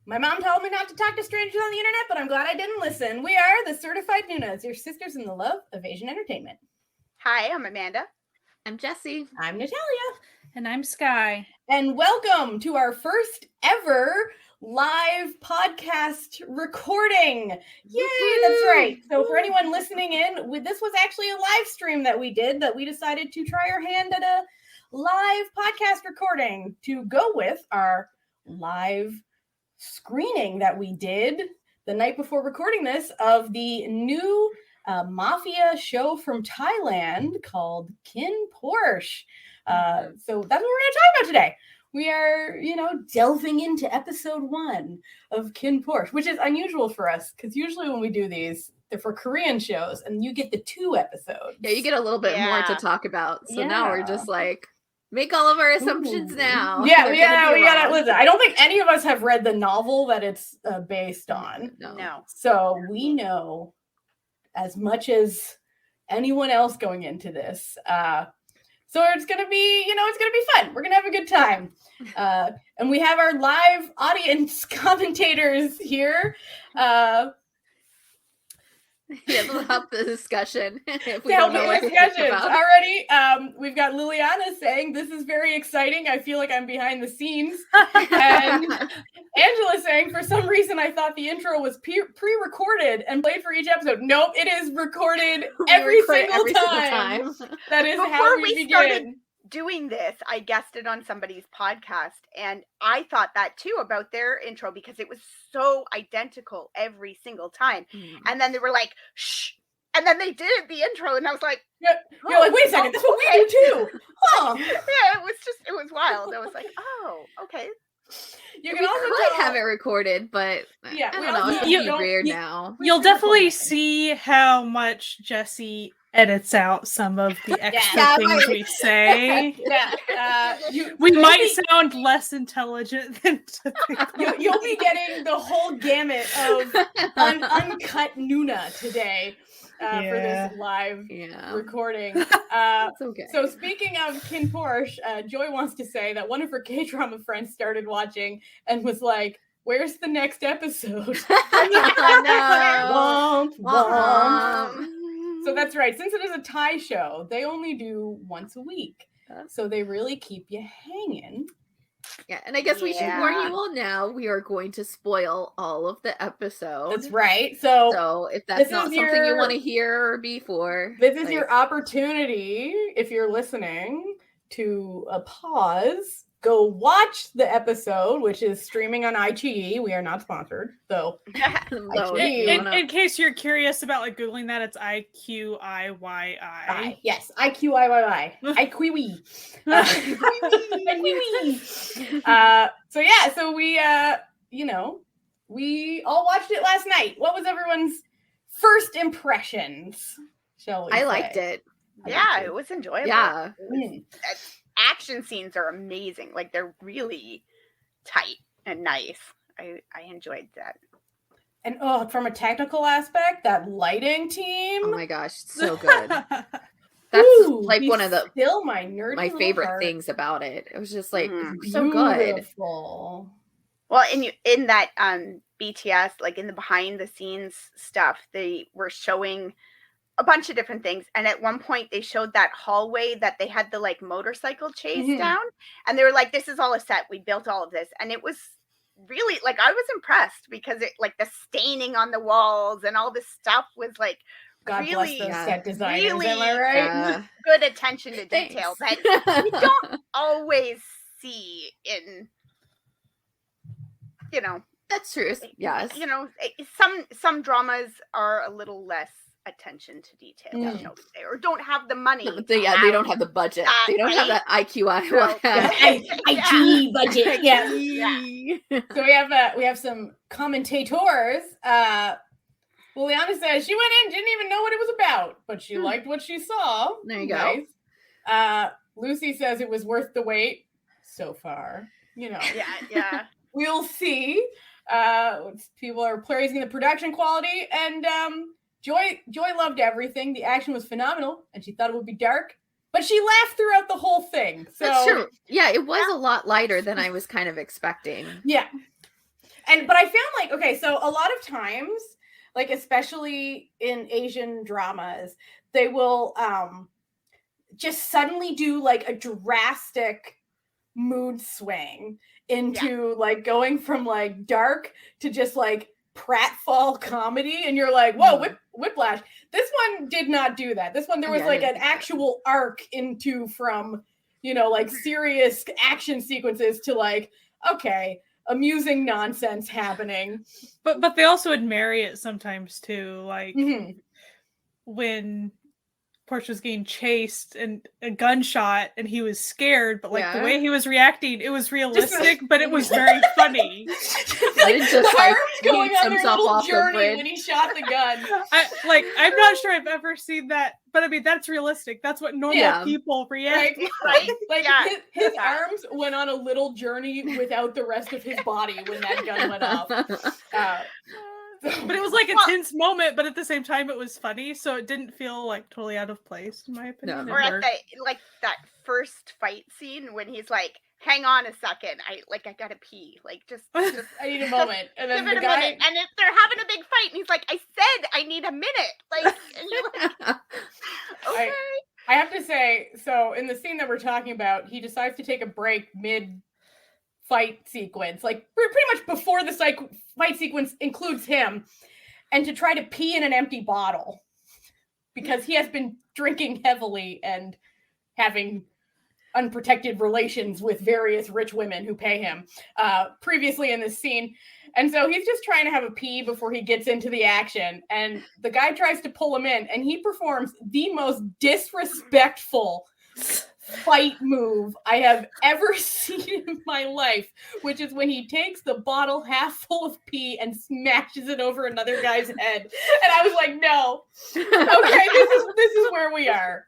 My mom told me not to talk to strangers on the internet, but I'm glad I didn't listen. We are the Certified Noonas, your sisters in the love of Asian entertainment. Hi, I'm Amanda. I'm Jessie. I'm Natalia. And I'm Sky. And welcome to our first ever live podcast recording. Yay, that's right. So for anyone listening in, this was actually a live stream that we did that we decided to try our hand at a live podcast recording to go with our live screening that we did the night before recording this of the new mafia show from Thailand called KinnPorsche. So that's what we're going to talk about today. We are, delving into episode 1 of KinnPorsche, which is unusual for us because usually when we do these, they're for Korean shows and you get the 2 episodes. Yeah, you get a little bit more to talk about. So now we're just like, make all of our assumptions now. Yeah, we gotta listen. I don't think any of us have read the novel that it's based on. No. So we know as much as anyone else going into this. So it's gonna be, it's gonna be fun. We're gonna have a good time. And we have our live audience commentators here. Yeah, they'll help the discussion. If we Help don't know the what to discussions think about. already. We've got Liliana saying this is very exciting. I feel like I'm behind the scenes. And Angela saying for some reason I thought the intro was pre-recorded and played for each episode. Nope, it is recorded every single time. That is how we begin. Started doing this, I guessed it on somebody's podcast, and I thought that too about their intro because it was so identical every single time. And then they were like, "Shh," and then they did the intro, and I was like, "You're like, wait a second, that's what we do too." Huh? Yeah, it was wild. I was like, "Oh, okay." You can also have it recorded, but yeah, I don't know. It's weird now. You'll definitely see how much Jessie edits out some of the extra things we say. We might sound less intelligent than you'll be getting the whole gamut of uncut Noona today for this live recording. Okay. So speaking of KinnPorsche, Joy wants to say that one of her K-drama friends started watching and was like, "Where's the next episode?" So that's right. Since it is a Thai show, they only do once a week. So they really keep you hanging. Yeah, and I guess we should warn you all now. We are going to spoil all of the episodes. That's right. So if that's not something you want to hear or be for. This is your opportunity, if you're listening, to pause. Go watch the episode, which is streaming on iQIYI. We are not sponsored, so. In case you're curious about Googling that, it's IQIYI. Yes, IQIYI. iQIYI. So we all watched it last night. What was everyone's first impressions? Shall we? I liked it. Yeah, it was enjoyable. Yeah. Action scenes are amazing. Like they're really tight and nice. I enjoyed that. And from a technical aspect, that lighting team. Oh my gosh, it's so good. That's one of the my favorite things about it. It was just like so good. Well, in that BTS, like in the behind the scenes stuff, they were showing a bunch of different things, and at one point they showed that hallway that they had the motorcycle chase down, and they were like, "This is all a set. We built all of this," and it was really I was impressed because it the staining on the walls and all this stuff was God really bless those set designers. Really, am I right? Good attention to detail that you don't always see in That's true. Yes. Some dramas are a little less attention to detail, or don't have the money. They don't have the budget. They don't have that IQI. IT budget. Yeah. So we have some commentators. Liliana says she went in, didn't even know what it was about, but she liked what she saw. There you go. Lucy says it was worth the wait so far. Yeah. We'll see. People are praising the production quality, and Joy loved everything. The action was phenomenal, and she thought it would be dark, but she laughed throughout the whole thing. So that's true. Yeah, it was a lot lighter than I was kind of expecting. Yeah. But I found like, okay, so a lot of times, like especially in Asian dramas, they will just suddenly do like a drastic mood swing into like going from like dark to just like pratfall comedy, and you're like, whoa, whiplash. This one did not do that. This one, there was like an actual arc into from, you know, like serious action sequences to like, okay, amusing nonsense happening. But they also would marry it sometimes too, like when Porsche was getting chased and a gunshot and he was scared, but like the way he was reacting, it was realistic, but it was very funny. Like just like going on their little journey when he shot the gun. I'm not sure I've ever seen that, but I mean that's realistic. That's what normal people react like his arms went on a little journey without the rest of his body when that gun went off. But it was like a tense moment, but at the same time it was funny, so it didn't feel like totally out of place in my opinion. No. Or at that first fight scene when he's like, hang on a second, I gotta pee, like just I need a moment, and then the guy, and if they're having a big fight and he's like, I said I need a minute, like, and you're like, okay. I have to say, so in the scene that we're talking about, he decides to take a break mid fight sequence, like pretty much before the fight sequence includes him, and to try to pee in an empty bottle because he has been drinking heavily and having unprotected relations with various rich women who pay him previously in this scene. And so he's just trying to have a pee before he gets into the action, and the guy tries to pull him in, and he performs the most disrespectful fight move I have ever seen in my life, which is when he takes the bottle half full of pee and smashes it over another guy's head. And I was like, no. Okay, this is where we are.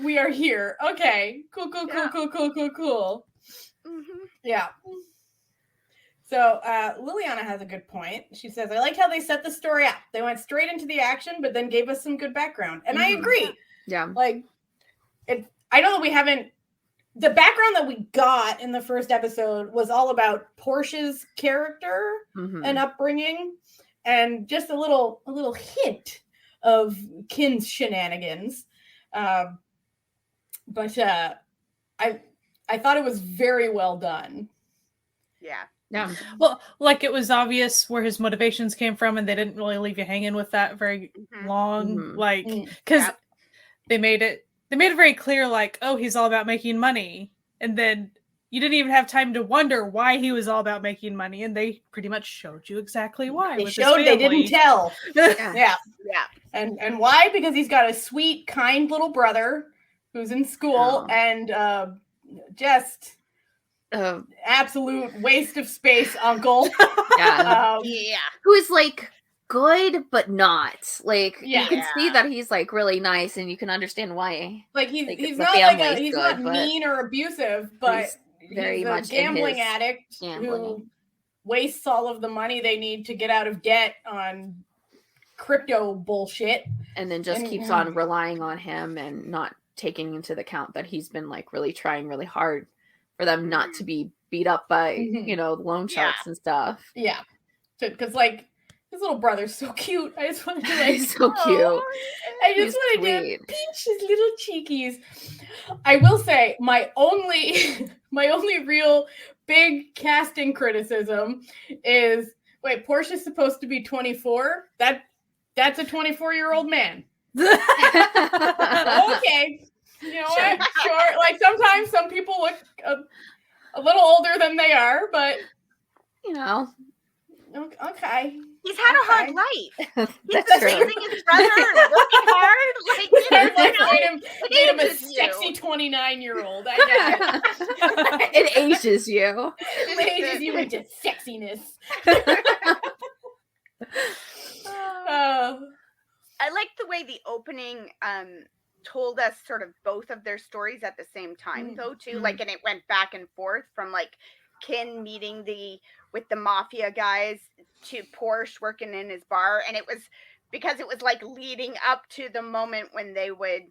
We are here. Okay. Cool. Mm-hmm. Yeah. So Liliana has a good point. She says, I like how they set the story up. They went straight into the action, but then gave us some good background. And I agree. Yeah. Like, I know that we haven't, the background that we got in the first episode was all about Porsche's character and upbringing, and just a little hint of Kinn's shenanigans. But I thought it was very well done. Yeah. Well, like it was obvious where his motivations came from, and they didn't really leave you hanging with that very long. Like, because they made it very clear, like, oh, he's all about making money, and then you didn't even have time to wonder why he was all about making money, and they pretty much showed you exactly why. They showed, they didn't tell. Yeah. And why? Because he's got a sweet, kind little brother who's in school and just absolute waste of space uncle. Who is like good but not, like, you can see that he's like really nice, and you can understand why. Like he's not like he's good, not mean or abusive, but he's very much a gambling addict who wastes all of the money they need to get out of debt on crypto bullshit, and then just keeps on relying on him and not taking into account that he's been like really trying really hard for them not to be beat up by loan sharks and stuff. Yeah, because like his little brother's so cute. I just wanted to like so cute. I just wanted to pinch his little cheekies. I will say my only real big casting criticism is, wait, Porsche's supposed to be 24? That's a 24-year-old man. Okay. You know what? Sure. Like sometimes some people look a little older than they are, but okay. He's had a hard life. He's been raising his brother and working hard. Made him a sexy 29-year-old. I know. It ages you. It ages you into sexiness. I like the way the opening told us sort of both of their stories at the same time, though, too. Like, and it went back and forth from like Kinn meeting with the mafia guys to Porsche working in his bar, and it was because it was like leading up to the moment when they would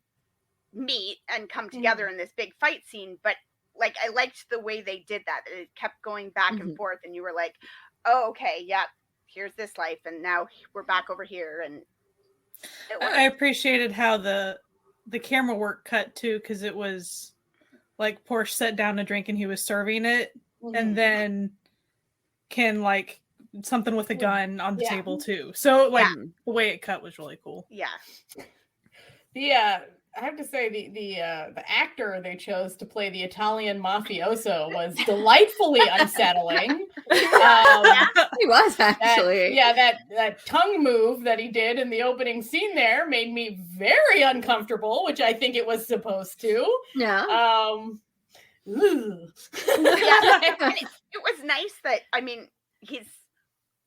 meet and come together in this big fight scene. But like, I liked the way they did that. It kept going back and forth, and you were like, oh, okay, yep, here's this life, and now we're back over here. And I appreciated how the camera work cut too, because it was like Porsche set down a drink and he was serving it, and then Kinn like something with a gun on the table too. So like the way it cut was really cool. Yeah. I have to say the actor they chose to play the Italian mafioso was delightfully unsettling. He was actually. That tongue move that he did in the opening scene there made me very uncomfortable, which I think it was supposed to. Yeah. It was nice that, I mean, he's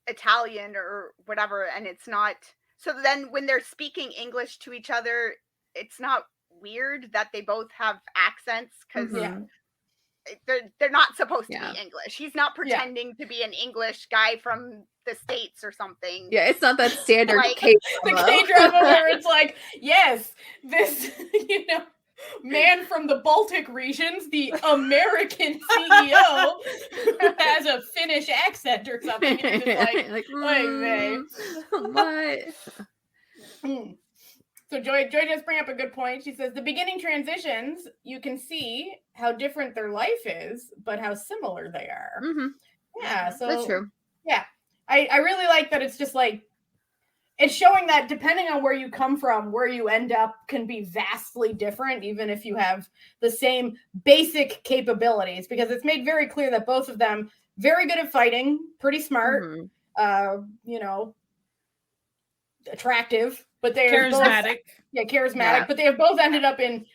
Italian or whatever, and it's not. So then when they're speaking English to each other, it's not weird that they both have accents, because they're not supposed to be English. He's not pretending to be an English guy from the States or something. Yeah, it's not that standard like, the K-drama where it's like, yes, this, man from the Baltic regions, the American CEO, has a Finnish accent or something. It's just what? So Joy does bring up a good point. She says, the beginning transitions, you can see how different their life is, but how similar they are. Yeah, so that's true. Yeah, I really like that. It's just like, it's showing that depending on where you come from, where you end up can be vastly different, even if you have the same basic capabilities, because it's made very clear that both of them very good at fighting, pretty smart, attractive, but they're charismatic. Charismatic, but they have both ended up in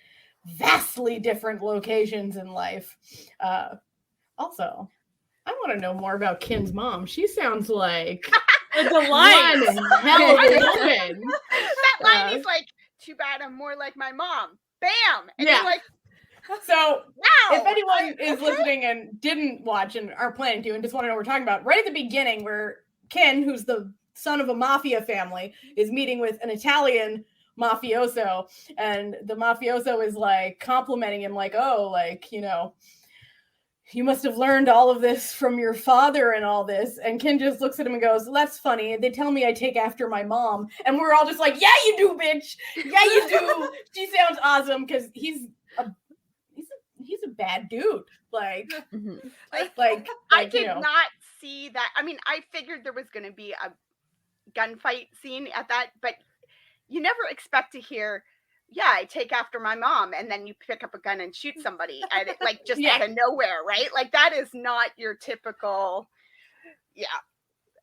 vastly different locations in life. Also, I want to know more about Kinn's mom. She sounds like a delight. One hell of a woman. That line is like, too bad I'm more like my mom. Bam! And you're like, so, wow. If anyone is listening and didn't watch and are planning to and just want to know what we're talking about, right at the beginning where Kinn, who's the son of a mafia family, is meeting with an Italian mafioso, and the mafioso is like complimenting him like, oh, like, you must have learned all of this from your father and all this. And Kinn just looks at him and goes, well, that's funny. They tell me I take after my mom. And we're all just like, yeah, you do, bitch. Yeah, you do. She sounds awesome, because he's a bad dude. Like, I did not see that. I mean, I figured there was going to be a gunfight scene at that, but you never expect to hear, I take after my mom, and then you pick up a gun and shoot somebody at it, like just out of nowhere, right? Like, that is not your typical.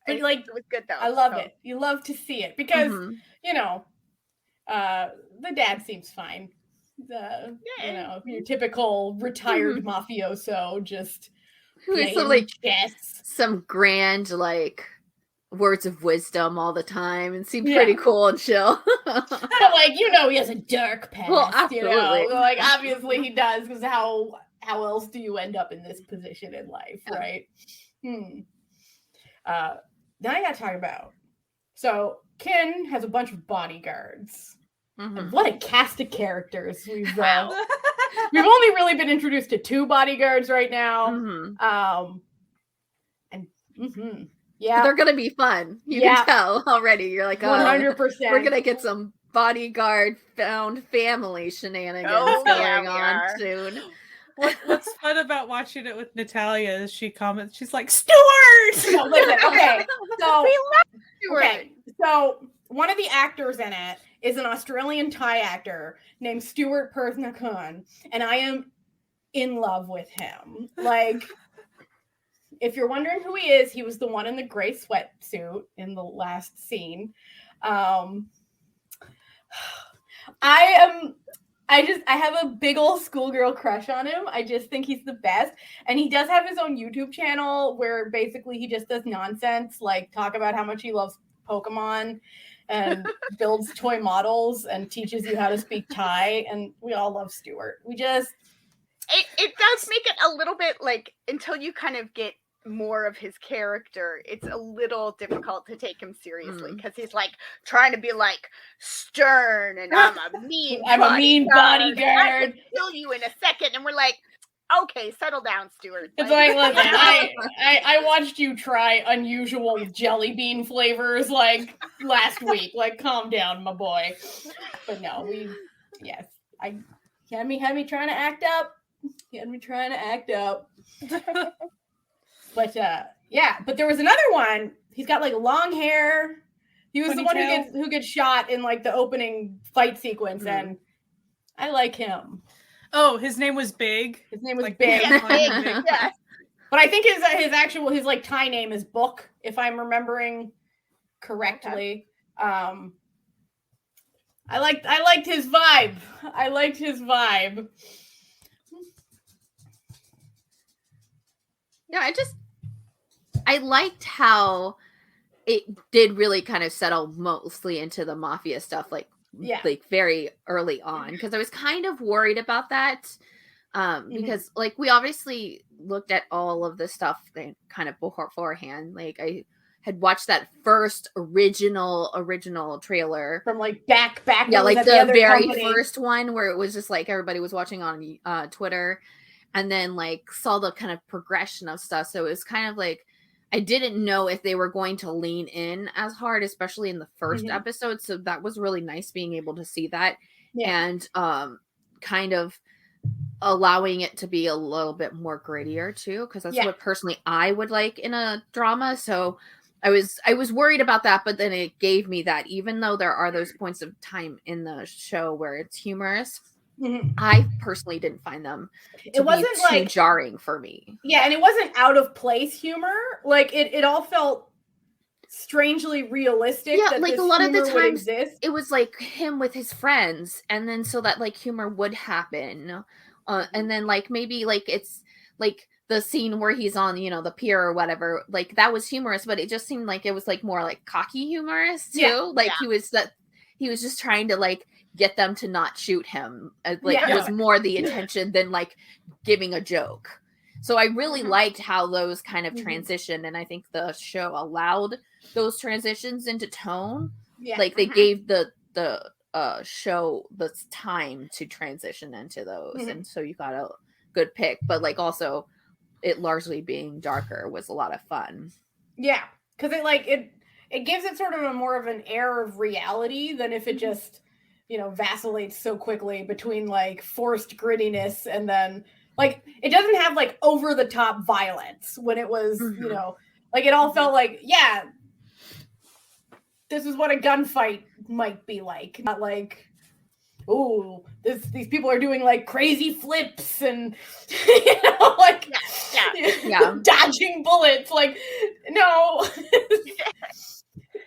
But it was good though. I love it. You love to see it, because the dad seems fine. Your typical retired mafioso, just who is some grand words of wisdom all the time, and seems pretty cool and chill. Like, he has a dark past. Well, absolutely. Like, obviously he does, because how else do you end up in this position in life, right? Now I gotta talk about, so Kinn has a bunch of bodyguards. And what a cast of characters we've we've only really been introduced to 2 bodyguards right now. They're gonna be fun. You can tell already. You're like, 100%. We're gonna get some bodyguard found family shenanigans going on soon. What's fun about watching it with Natalia is she comments, she's like, Stuart! No, listen, okay. So we love Stuart. Okay, so one of the actors in it is an Australian Thai actor named Stuart Persnakun, and I am in love with him. Like, if you're wondering who he is, he was the one in the gray sweatsuit in the last scene. I have a big old schoolgirl crush on him. I just think he's the best. And he does have his own YouTube channel where basically he just does nonsense, like talk about how much he loves Pokemon and builds toy models and teaches you how to speak Thai. And we all love Stuart. It does make it a little bit like, until you kind of get more of his character, it's a little difficult to take him seriously, because he's like trying to be like stern, and I'm a mean bodyguard. I will kill you in a second, and we're like, okay, settle down, Stuart. It's like, listen, I watched you try unusual jelly bean flavors like last week. Like, calm down, my boy. But no, had me trying to act up. He had me trying to act up. But but there was another one. He's got like long hair. He was the one who gets shot in like the opening fight sequence, and I like him. Oh, his name was Big. His name was like, Big. Yeah. But I think his like Thai name is Book, if I'm remembering correctly. Okay. I liked his vibe. I liked his vibe. Yeah, I liked how it did really kind of settle mostly into the mafia stuff, like very early on, because I was kind of worried about that. Because like we obviously looked at all of the stuff kind of beforehand. Like I had watched that first original trailer from like back like the very first one where it was just like everybody was watching on Twitter, and then like saw the kind of progression of stuff. So it was kind of like I didn't know if they were going to lean in as hard, especially in the first episode. So that was really nice being able to see that and kind of allowing it to be a little bit more grittier too, because that's what personally I would like in a drama. So I was worried about that, but then it gave me that, even though there are those points of time in the show where it's humorous, I personally didn't find them to be too jarring for me. Yeah, and it wasn't out of place humor. Like it all felt strangely realistic. Yeah, like a lot of the times it was like him with his friends, and then so that like humor would happen. And then like maybe like it's like the scene where he's on, the pier or whatever, like that was humorous, but it just seemed like it was like more like cocky humorous too. He was just trying to like get them to not shoot him. It was more the intention than like giving a joke. So I really liked how those kind of transitioned, and I think the show allowed those transitions into tone. Yeah. Like they gave the show the time to transition into those, and so you got a good pick. But like also, it largely being darker was a lot of fun. Yeah, because it gives it sort of a more of an air of reality than if it just vacillates so quickly between like forced grittiness and then like it doesn't have like over the top violence when it was like it all felt like this is what a gunfight might be like, not like, oh, these people are doing like crazy flips and dodging bullets. Like, no.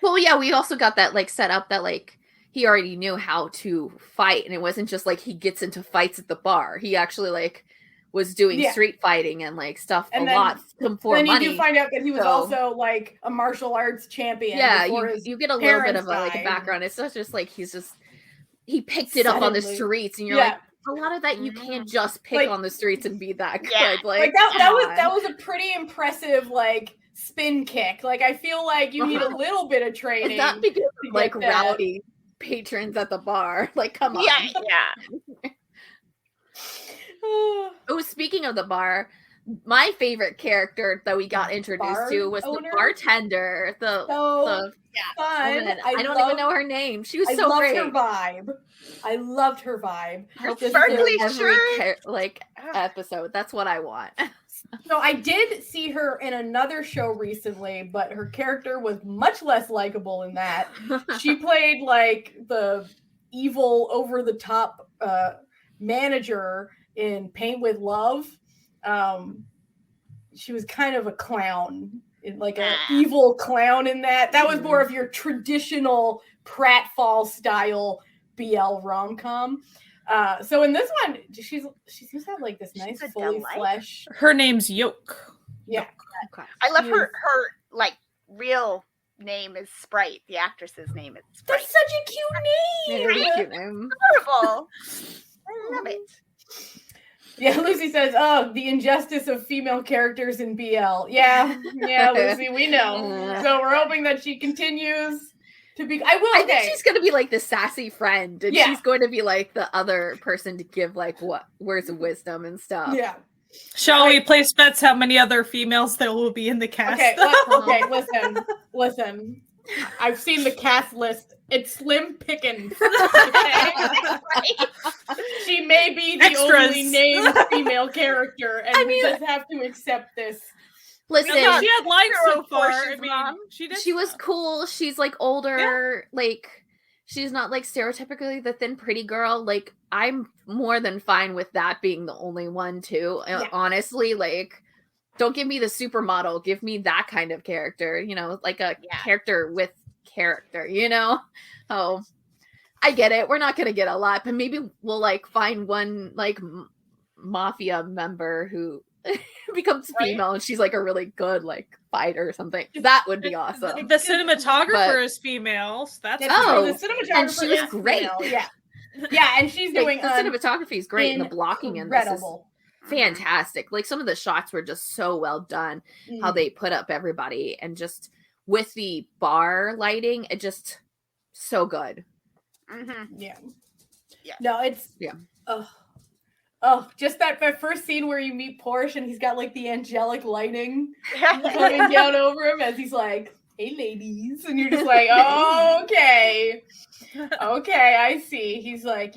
Well, yeah, we also got that like set up that like he already knew how to fight, and it wasn't just like he gets into fights at the bar. He actually like was doing street fighting and like stuff and a lot for money. Then you do find out that he was also like a martial arts champion. Yeah, you get a little bit of a background. It's not just like he picked it up on the streets, and you're like, a lot of that you can't just pick on the streets and be that good. Yeah. Like that was a pretty impressive like spin kick. Like I feel like you need a little bit of training. It's not because of like rowdy patrons at the bar. Like, come on. Yeah. Oh, speaking of the bar, my favorite character that we got introduced to was the bartender. Fun. I don't even know her name. She was so great. I loved her vibe. Her sparkly shirt. Episode. That's what I want. So I did see her in another show recently, but her character was much less likable in that. She played like the evil, over the top manager in Paint with Love. She was kind of a clown, like an evil clown in that. That was more of your traditional pratfall style BL rom-com. So in this one, she seems to have like this nice fully fleshed. Her name's Yoke. Yeah. Okay. I love her like real name is Sprite. The actress's name is Sprite. That's such a cute name. It is a cute name. Adorable. I love it. Yeah, Lucy says, "Oh, the injustice of female characters in BL." Yeah, Lucy, we know. So we're hoping that she continues to be. I think she's going to be like the sassy friend, and she's going to be like the other person to give like words of wisdom and stuff. Yeah, Shall we place bets how many other females there will be in the cast? Okay, listen. I've seen the cast list. It's slim pickings. She may be the only named female character, and we just have to accept this. Listen, she had lines so far. She was cool. She's like older, like she's not like stereotypically the thin pretty girl. Like I'm more than fine with that being the only one too. Yeah. Honestly, like don't give me the supermodel. Give me that kind of character. Like a character with character. Oh, I get it. We're not gonna get a lot, but maybe we'll like find one like mafia member who becomes female and she's like a really good like fighter or something. That would be awesome. The cinematographer is female. So that's the cinematographer and she was great. Yeah, and she's doing the cinematography is great and the blocking in this is fantastic. Like some of the shots were just so well done. How they put up everybody and just with the bar lighting, it just so good. Yeah. No, it's just that first scene where you meet Porsche and he's got like the angelic lighting coming down over him as he's like, "Hey, ladies," and you're just like, "Oh, okay, I see." He's like,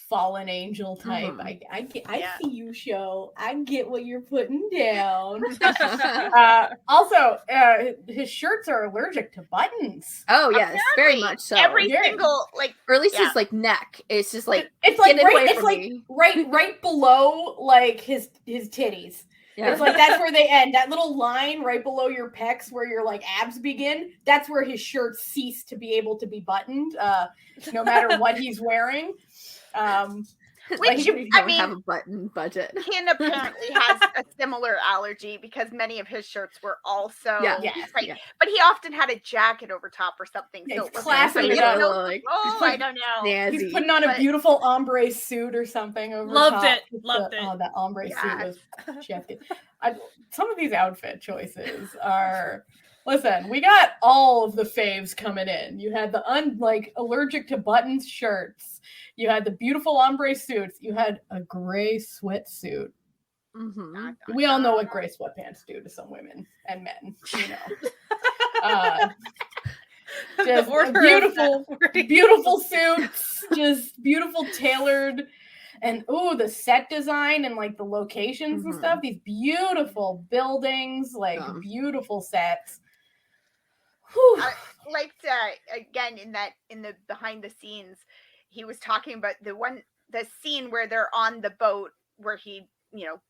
fallen angel type. I see you, show. I get what you're putting down. Also, his shirts are allergic to buttons. Oh yes, very much so. Every single or at least his like neck. It's just like right below like his titties. Yeah. It's like that's where they end. That little line right below your pecs where your like abs begin. That's where his shirts cease to be able to be buttoned, no matter what he's wearing. Which don't have a button budget. Kinn apparently has a similar allergy because many of his shirts were also but he often had a jacket over top or something. Yeah, so it's classic. I don't know. Nasty. He's putting on a beautiful ombre suit or something over Loved top. Loved it. Oh, that ombre suit was chefy. Some of these outfit choices are. Listen, we got all of the faves coming in. You had the allergic to buttons shirts. You had the beautiful ombre suits. You had a gray sweatsuit. We all know what gray sweatpants do to some women and men. Just beautiful suits. Just beautiful tailored. And the set design and like the locations and stuff. These beautiful buildings, like beautiful sets. I liked again in the behind the scenes, he was talking about the scene where they're on the boat where he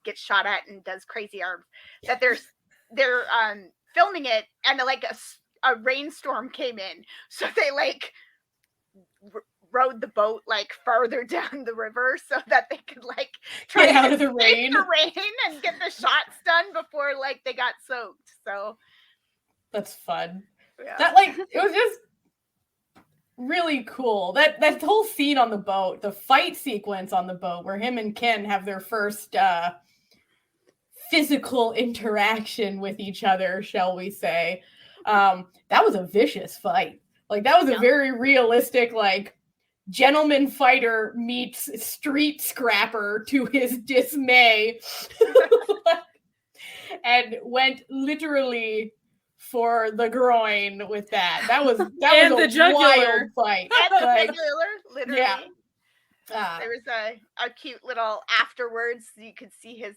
gets shot at and does crazy arms. That they're filming it and like a rainstorm came in, so they like rowed the boat like farther down the river so that they could like try get out of the rain and get the shots done before like they got soaked. So that's fun. Yeah. That it was just really cool. That whole scene on the boat, the fight sequence on the boat where him and Kinn have their first physical interaction with each other, shall we say. That was a vicious fight. Like that was a very realistic, like gentleman fighter meets street scrapper to his dismay. And went literally for the groin with that. That was a wild fight. And the jugular, literally. Yeah. There was a cute little afterwards. You could see his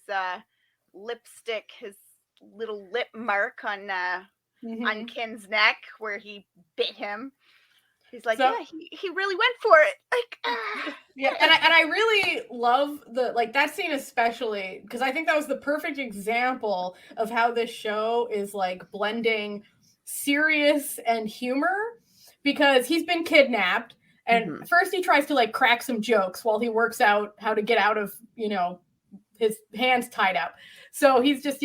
lipstick, his little lip mark on Kinn's neck where he bit him. He's like, he really went for it. Like, yeah, and I really love that scene especially because I think that was the perfect example of how this show is like blending serious and humor because he's been kidnapped and first he tries to like crack some jokes while he works out how to get out of his hands tied up. So he's just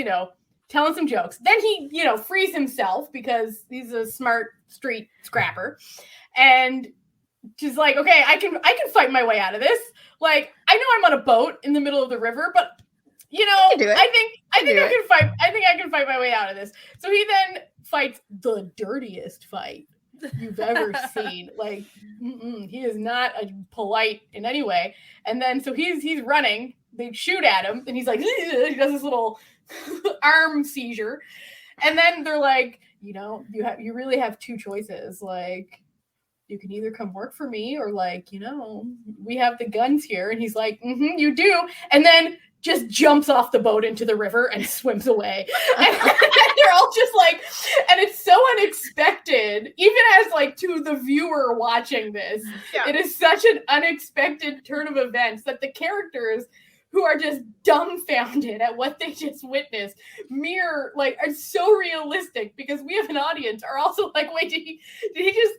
telling some jokes. Then he frees himself because he's a smart street scrapper. And she's like, okay, I can fight my way out of this. Like, I know I'm on a boat in the middle of the river, but I think I can fight my way out of this. So he then fights the dirtiest fight you've ever seen. Like, he is not polite in any way. And then so he's running they shoot at him, and he's like, he does this little arm seizure, and then they're like, you really have two choices, like, you can either come work for me, or like, we have the guns here. And he's like, you do. And then just jumps off the boat into the river and swims away. And they're all just like, and it's so unexpected, even as like to the viewer watching this, it is such an unexpected turn of events that the characters, who are just dumbfounded at what they just witnessed, are so realistic, because we have an audience, are also like, wait, did he just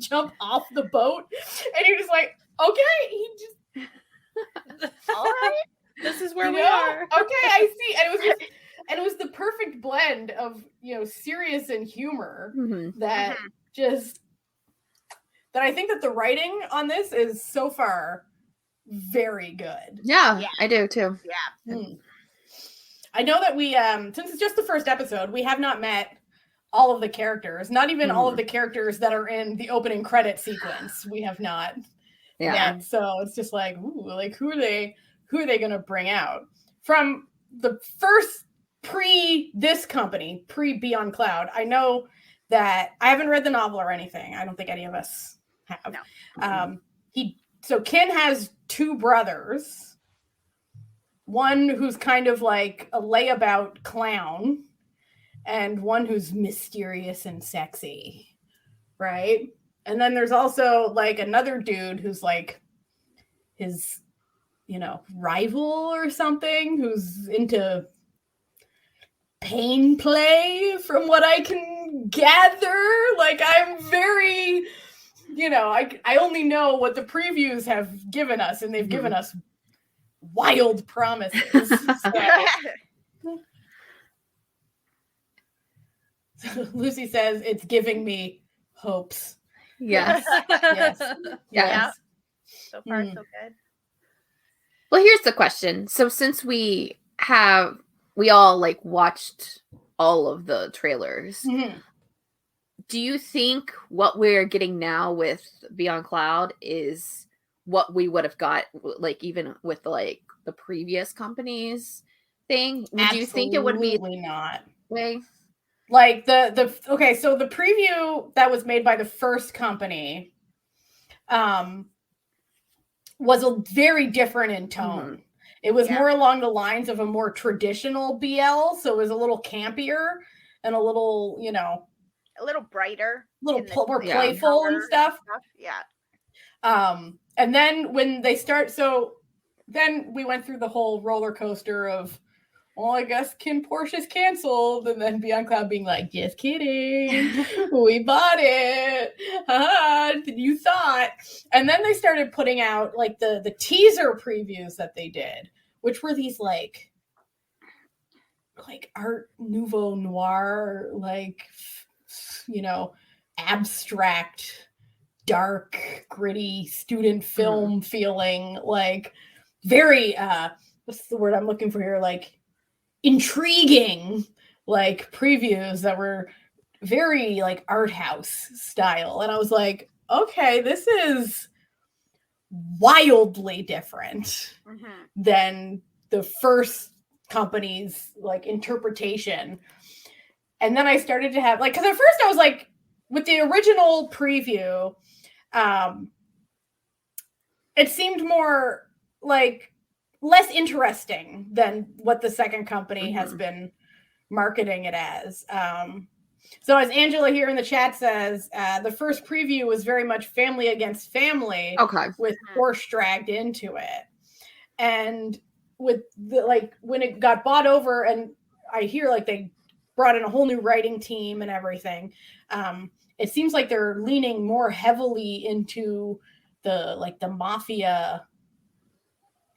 jump off the boat? And you're just like, okay, he just all right, this is where we are. Okay, I see. And it was the perfect blend of serious and humor that I think that the writing on this is so far very good. Yeah, I do too. Yeah. I know that we since it's just the first episode, we have not met all of the characters, not even all of the characters that are in the opening credit sequence. We have not yet. So it's just like, ooh, like who are they going to bring out from the first this company, Beyond Cloud? I know that I haven't read the novel or anything. I don't think any of us have. No. So Kinn has two brothers, one who's kind of like a layabout clown, and one who's mysterious and sexy, right? And then there's also like another dude who's like his, rival or something, who's into pain play, from what I can gather. Like, I'm very, I only know what the previews have given us, and they've given us wild promises. So Lucy says it's giving me hopes. Yes. Yes. Yeah. So far, so good. Well, here's the question. So since we all like watched all of the trailers, do you think what we're getting now with Beyond Cloud is what we would have got, like, even with like the previous companies thing? Do you think it would be not way? Like okay, so the preview that was made by the first company was very different in tone. It was more along the lines of a more traditional BL, so it was a little campier and a little, a little brighter, more playful and stuff. Yeah. And then when they then we went through the whole roller coaster of, well, I guess KinnPorsche is canceled, and then Beyond Cloud being like, just kidding, we bought it, you thought. And then they started putting out like the teaser previews that they did, which were these like art nouveau noir, like, abstract, dark, gritty student film feeling, like very what's the word I'm looking for here, like intriguing, like previews that were very like art house style. And I was like, okay, this is wildly different than the first company's like interpretation. And then I started to have like, because at first I was like, with the original preview, it seemed more like less interesting than what the second company has been marketing it as. So as Angela here in the chat says, the first preview was very much family against family, with Porsche dragged into it. And with when it got bought over, and I hear like they brought in a whole new writing team and everything, it seems like they're leaning more heavily into the mafia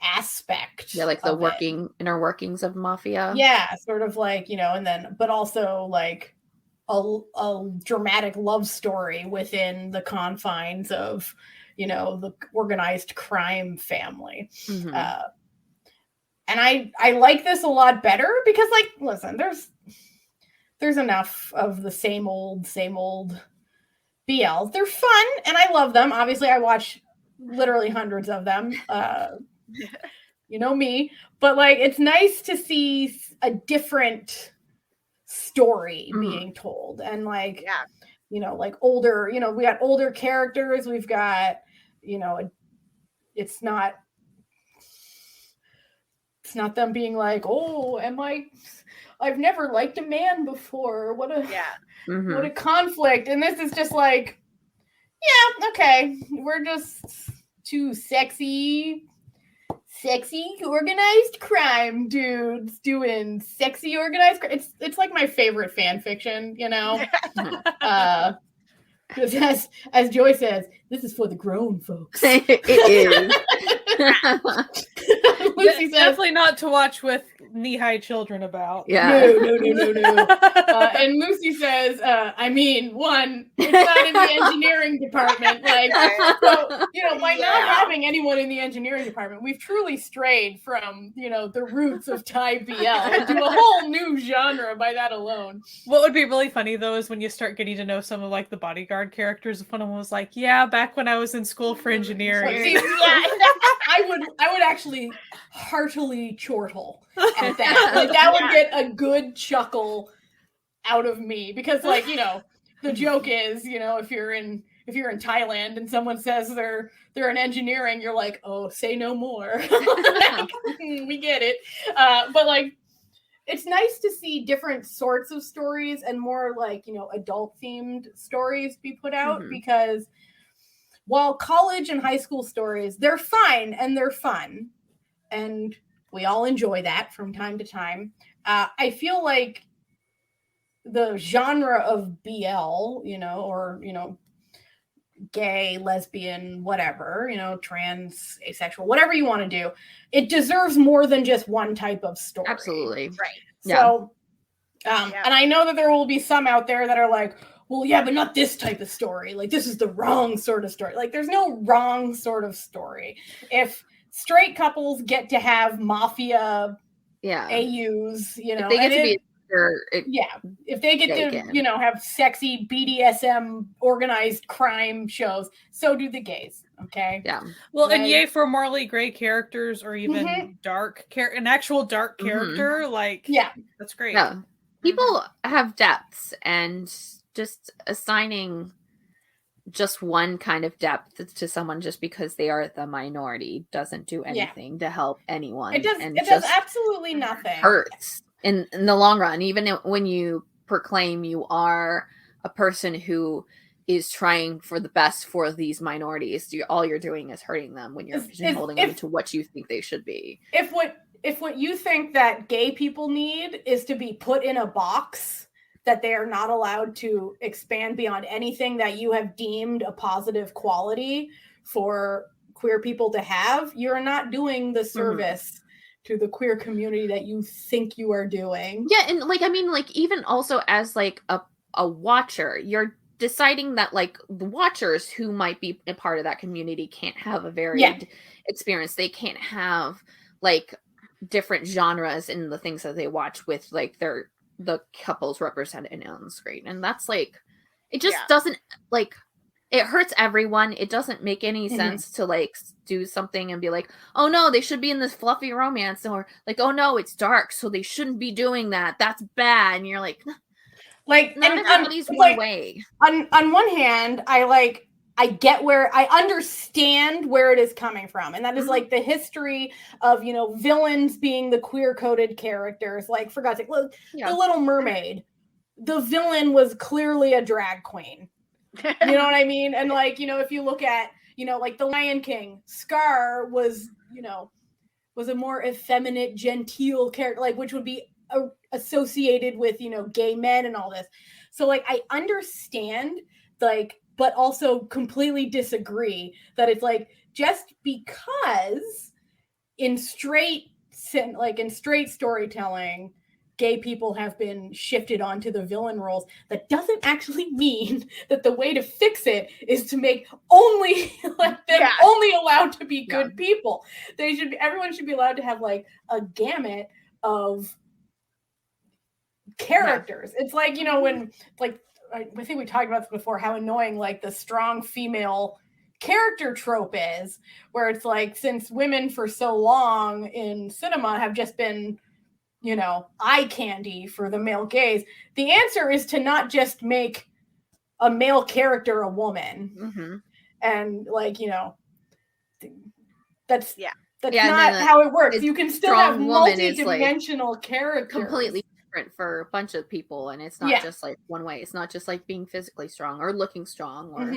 aspect. Yeah, like the inner workings of mafia. Yeah, sort of like, and then, but also like a dramatic love story within the confines of, the organized crime family. And I like this a lot better because, like, listen, there's enough of the same old BLs. They're fun and I love them. Obviously, I watch literally hundreds of them. you know me, but like it's nice to see a different story being told, and like you know, like older, you know, we got older characters, we've got, you know, it's not them being like, oh, I've never liked a man before, what a conflict, and this is just like, yeah, okay, we're just two sexy organized crime dudes doing sexy organized crime. It's like my favorite fan fiction, you know. Because as Joy says, this is for the grown folks. It is. Lucy says, definitely not to watch with knee-high children about. No. And Lucy says, I mean, one, it's not in the engineering department. Like, so, you know, by not having anyone in the engineering department, we've truly strayed from, you know, the roots of Thai BL into a whole new genre by that alone. What would be really funny, though, is when you start getting to know some of, like, the bodyguard characters. If one of them was like, yeah, back when I was in school for engineering. I would actually heartily chortle at that. Like, that would get a good chuckle out of me, because, like, you know, the joke is, you know, if you're in Thailand and someone says they're in engineering, you're like, oh, say no more. Like, we get it. But like, it's nice to see different sorts of stories and more like, you know, adult themed stories be put out, because while college and high school stories, they're fine and they're fun, and we all enjoy that from time to time. I feel like the genre of BL, you know, or, you know, gay, lesbian, whatever, you know, trans, asexual, whatever you want to do, it deserves more than just one type of story. Absolutely. Right. So, and I know that there will be some out there that are like, well, yeah, but not this type of story. Like, this is the wrong sort of story. Like, there's no wrong sort of story. If straight couples get to have mafia AUs, you know, if they get to be if they get to, you know, have sexy BDSM organized crime shows, so do the gays. Okay. Yeah. Well, and yay for morally gray characters, or even an actual dark character. Like, that's great. Yeah. People have depths, and just assigning just one kind of depth to someone just because they are the minority doesn't do anything to help anyone. It does absolutely nothing. Hurts in the long run. Even when you proclaim you are a person who is trying for the best for these minorities, all you're doing is hurting them when you're pigeonholing them to what you think they should be. If what you think that gay people need is to be put in a box, that they are not allowed to expand beyond anything that you have deemed a positive quality for queer people to have, you're not doing the service to the queer community that you think you are doing. Yeah, and like, I mean, like, even also as like a watcher, you're deciding that like the watchers who might be a part of that community can't have a varied experience. They can't have like different genres in the things that they watch with like the couples represented on the screen. And that's like, it just doesn't, like, it hurts everyone. It doesn't make any sense to like do something and be like, oh no, they should be in this fluffy romance, or like, oh no, it's dark, so they shouldn't be doing that. That's bad. And you're like not everybody's one way. On one hand, I get where I understand where it is coming from. And that is like the history of, you know, villains being the queer coded characters. Like, for God's sake, look, The Little Mermaid, the villain was clearly a drag queen. You know what I mean? And like, you know, if you look at, you know, like The Lion King, Scar was, you know, was a more effeminate, genteel character, like, which would be associated with, you know, gay men and all this. So like, I understand, like, but also completely disagree that it's like, just because in straight storytelling, gay people have been shifted onto the villain roles, that doesn't actually mean that the way to fix it is to make only only allowed to be good people. Everyone should be allowed to have like a gamut of characters. It's like, you know, when like, I think we talked about this before, how annoying like the strong female character trope is, where it's like, since women for so long in cinema have just been, you know, eye candy for the male gaze, the answer is to not just make a male character a woman. And like, you know, that's not how it works. You can still have multi-dimensional characters. Completely different for a bunch of people, and it's not just like one way. It's not just like being physically strong or looking strong or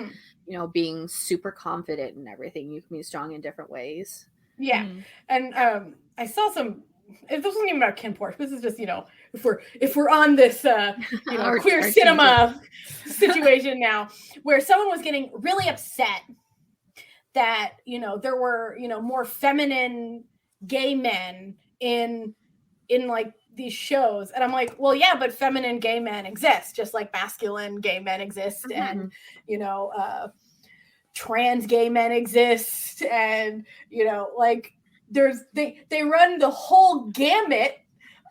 you know, being super confident and everything. You can be strong in different ways. And I saw some, this wasn't even about KinnPorsche. This is just, you know, if we're on this you know, queer cinema situation now, where someone was getting really upset that, you know, there were, you know, more feminine gay men in like these shows. And I'm like, well, yeah, but feminine gay men exist, just like masculine gay men exist. And, you know, trans gay men exist. And, you know, like they run the whole gamut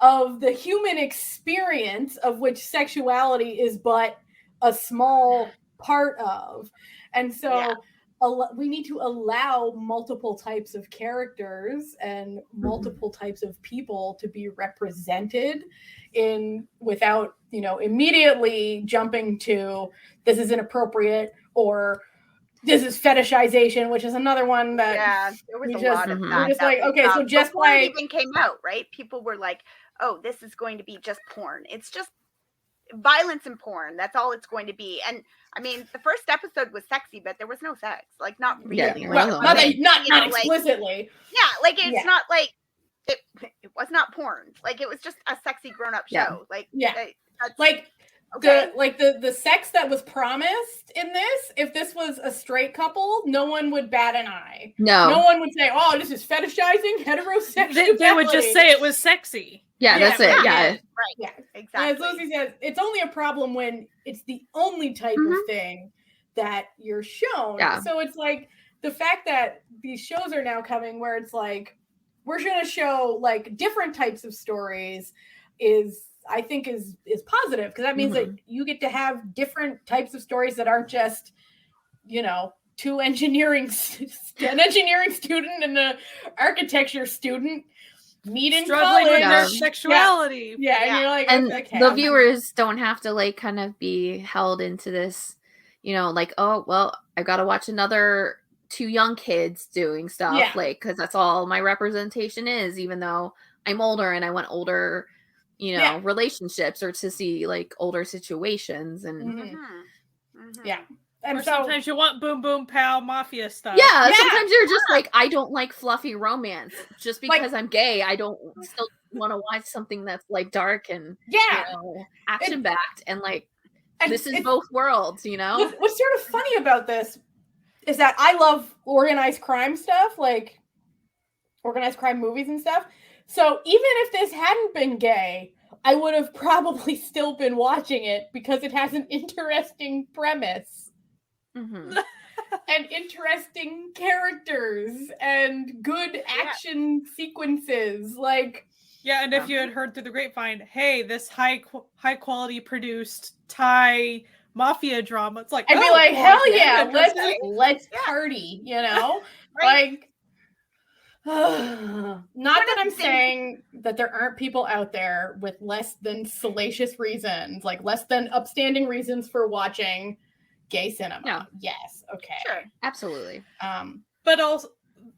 of the human experience, of which sexuality is but a small part of. And so we need to allow multiple types of characters and multiple types of people to be represented in, without, you know, immediately jumping to this is inappropriate or this is fetishization, which is another one that there was a lot of that. We're just like, okay, so just before like it even came out, right? People were like, oh, this is going to be just porn. It's just violence and porn. That's all it's going to be. And I mean, the first episode was sexy, but there was no sex. Like, not really. Not explicitly. Like it's not like it was not porn. Like, it was just a sexy grown-up show. Like, like the sex that was promised in this, if this was a straight couple, no one would bat an eye. No one would say, oh, this is fetishizing heterosexuality. They would just say it was sexy. That's it. Right. Yeah, exactly. And as Lucy says, it's only a problem when it's the only type of thing that you're shown. So it's like the fact that these shows are now coming where it's like, we're going to show like different types of stories is, I think is positive, because that means that you get to have different types of stories that aren't just, you know, an engineering student and an architecture student meet in struggling college. with their sexuality. And you're like, and okay, the viewers don't have to like kind of be held into this, you know, like, oh, well, I've got to watch another two young kids doing stuff, like, because that's all my representation is, even though I'm older and I want older, you know, relationships, or to see like older situations. And and or sometimes you want boom boom pow mafia stuff. Sometimes you're just like, I don't like fluffy romance. Just because I'm gay, I don't still want to watch something that's like dark and you know, action backed, and like this is both worlds, you know. What's sort of funny about this is that I love organized crime stuff, like organized crime movies and stuff. So even if this hadn't been gay, I would have probably still been watching it because it has an interesting premise. And interesting characters and good action sequences, like and if you had heard through the grapevine, hey, this high quality produced Thai mafia drama, it's like, I'd be like, hell yeah, let's party, you know. Like, not that I'm saying that there aren't people out there with less than salacious reasons, like less than upstanding reasons for watching gay cinema. Yes, okay, sure, absolutely. But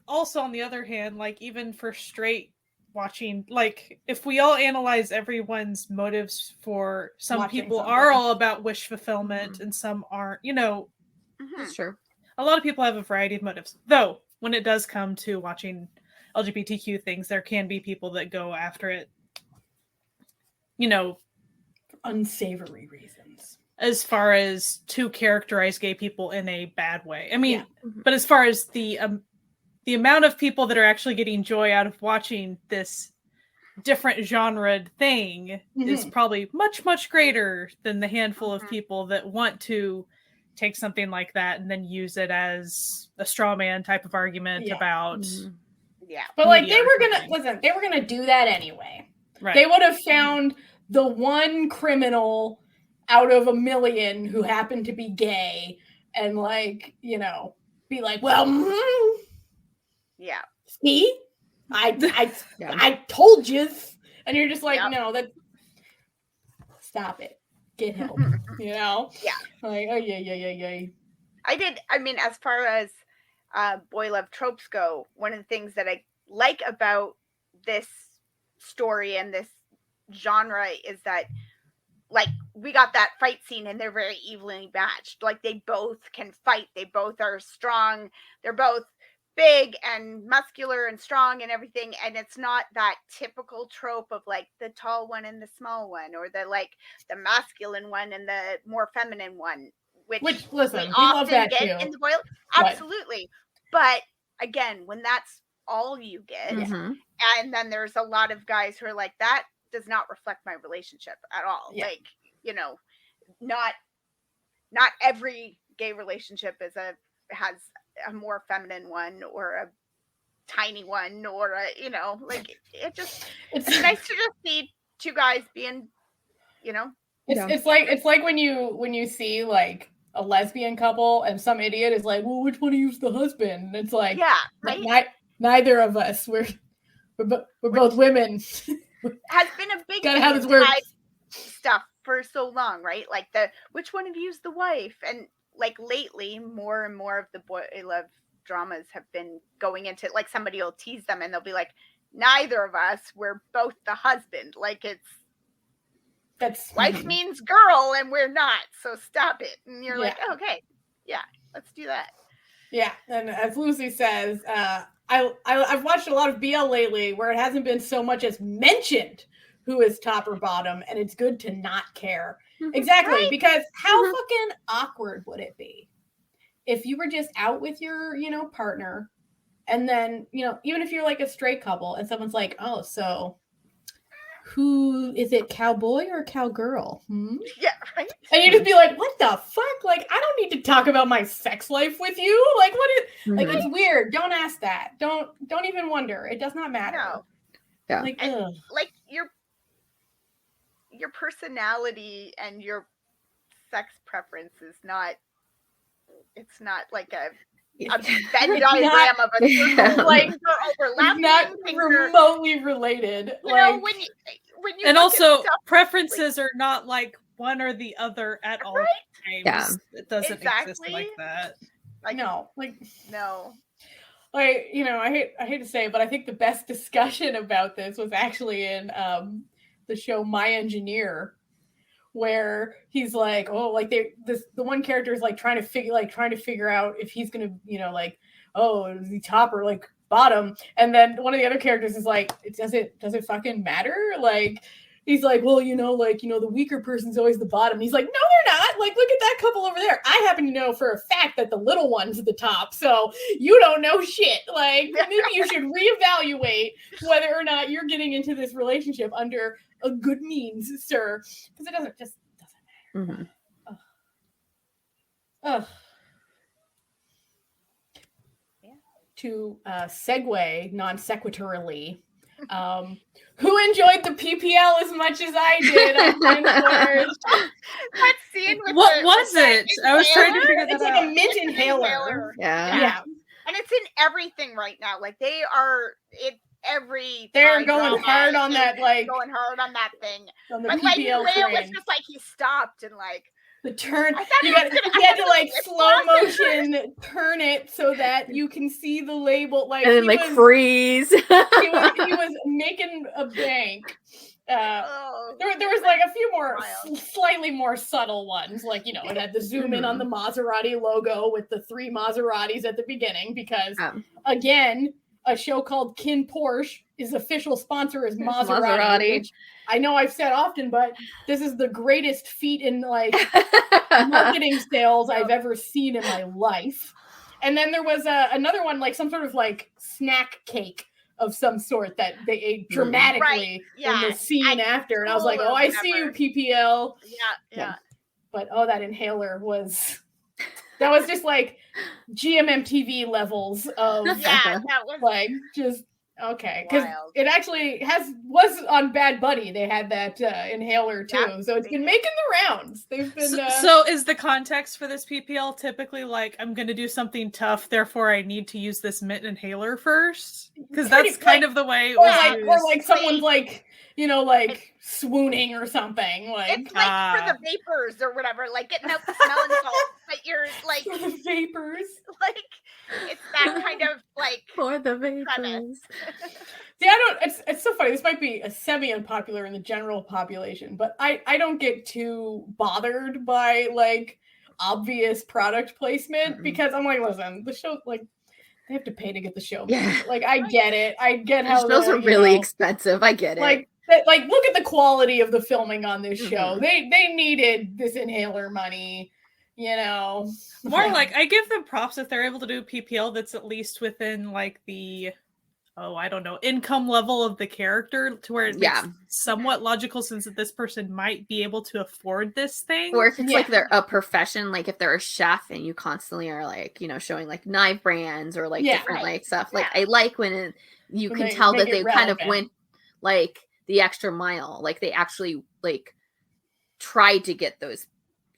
also on the other hand, like, even for straight watching, like, if we all analyze everyone's motives for some watching people something. Are all about wish fulfillment and some aren't, you know. That's true. A lot of people have a variety of motives, though. When it does come to watching LGBTQ things, there can be people that go after it, you know, for unsavory reasons. As far as to characterize gay people in a bad way. I mean, but as far as the amount of people that are actually getting joy out of watching this different genre thing is probably much, much greater than the handful of people that want to take something like that and then use it as a straw man type of argument about. But like, they were gonna do that anyway. Right. They would have found the one criminal out of a million who happened to be gay, and like, you know, be like, well, yeah. See, I told you, and you're just like, no, that. Stop it. Get help. You know? Yeah. Like, oh yeah. I mean, as far as boy love tropes go, one of the things that I like about this story and this genre is that, like, we got that fight scene and they're very evenly matched. Like, they both can fight. They both are strong. They're both big and muscular and strong and everything. And it's not that typical trope of like the tall one and the small one, or the like the masculine one and the more feminine one, which listen, we often love that get too. in the boy. Absolutely. But again, when that's all you get, and then there's a lot of guys who are like, that does not reflect my relationship at all. Yeah. Like, you know, not every gay relationship has a more feminine one or a tiny one, or a, you know, like it's nice to just see two guys being, you know. It's like when you see like a lesbian couple and some idiot is like, well, which one of you's the husband? And it's like, right? Neither of us. We're both women. Has been a big gotta have this word stuff for so long, right? Like which one of you's the wife? And like lately, more and more of the boy love dramas have been going into, like, somebody will tease them and they'll be like, neither of us, we're both the husband. Like, that's wife means girl and we're not, so stop it. And you're like, oh, okay, yeah, let's do that. Yeah, and as Lucy says, I've watched a lot of BL lately where it hasn't been so much as mentioned who is top or bottom, and it's good to not care. Exactly, right? Because how fucking awkward would it be if you were just out with your, you know, partner, and then, you know, even if you're like a straight couple and someone's like, oh, so who is it, cowboy or cowgirl? Yeah, right. And you just be like, what the fuck? Like, I don't need to talk about my sex life with you. Like, what is like, it's weird. Don't ask that. Don't even wonder. It does not matter. No. Yeah. Like, like your personality and your sex preference is not, it's not like a Venn diagram of a circle. Like, overlapping, not remotely related. You know, when you and also preferences are not like one or the other at all times. Yeah. It doesn't exist like that. Like, no. Like, you know, I hate to say it, but I think the best discussion about this was actually in the show My Engineer, where he's like, oh, like the one character is like trying to figure out if he's gonna, you know, like, oh, is he top or like bottom? And then one of the other characters is like, does it fucking matter? Like, he's like, well, you know, the weaker person's always the bottom. And he's like, no, they're not. Like, look at that couple over there. I happen to know for a fact that the little one's the top. So you don't know shit. Like, maybe you should reevaluate whether or not you're getting into this relationship under a good means, sir. Because it doesn't matter. Ugh. Yeah. To segue non sequiturally, who enjoyed the PPL as much as I did? That scene with what was it? I was trying to figure that out. It's like a mint inhaler. Yeah. And it's in everything right now. Like, they are it. They're going hard on that, like going hard on that thing. On the but PPL like, train. it was just like he stopped and like the turn. You had to like slow motion turn it so that you can see the label. Like, and then like freeze. he was making a bank. There was like a few more slightly more subtle ones, like, you know, it had the zoom in on the Maserati logo with the 3 Maseratis at the beginning, because again, a show called KinnPorsche is official sponsor is Maserati. Which I know I've said often, but this is the greatest feat in like marketing sales I've ever seen in my life. And then there was another one, like some sort of like snack cake of some sort that they ate dramatically in the scene after. And I was like, oh, I see you, PPL. Yeah. But that inhaler that was just like GMMTV levels of that was like just Okay, because it actually was on Bad Buddy. They had that inhaler too, so it's been making the rounds. They've been. So is the context for this PPL typically like I'm going to do something tough, therefore I need to use this mint inhaler first? Because that's kind of the way it was used. Or like someone's like like swooning or something. Like it's like for the vapors or whatever, like getting out the smelling salts, but you're like for the vapors. Like it's that kind of like for the vapors. See, it's so funny. This might be a semi-unpopular in the general population, but I don't get too bothered by like obvious product placement because I'm like, listen, the show, like, they have to pay to get the show. Yeah. Like, I get it. I get how those are really expensive. I get it. Like, look at the quality of the filming on this show. They needed this inhaler money. More like I give them props if they're able to do a PPL that's at least within like the income level of the character to where it makes somewhat logical sense that this person might be able to afford this thing. Or if it's like they're a profession, like if they're a chef and you constantly are like, showing like knife brands or like different like stuff. Like I like when you can tell that they kind of went like the extra mile, like they actually like tried to get those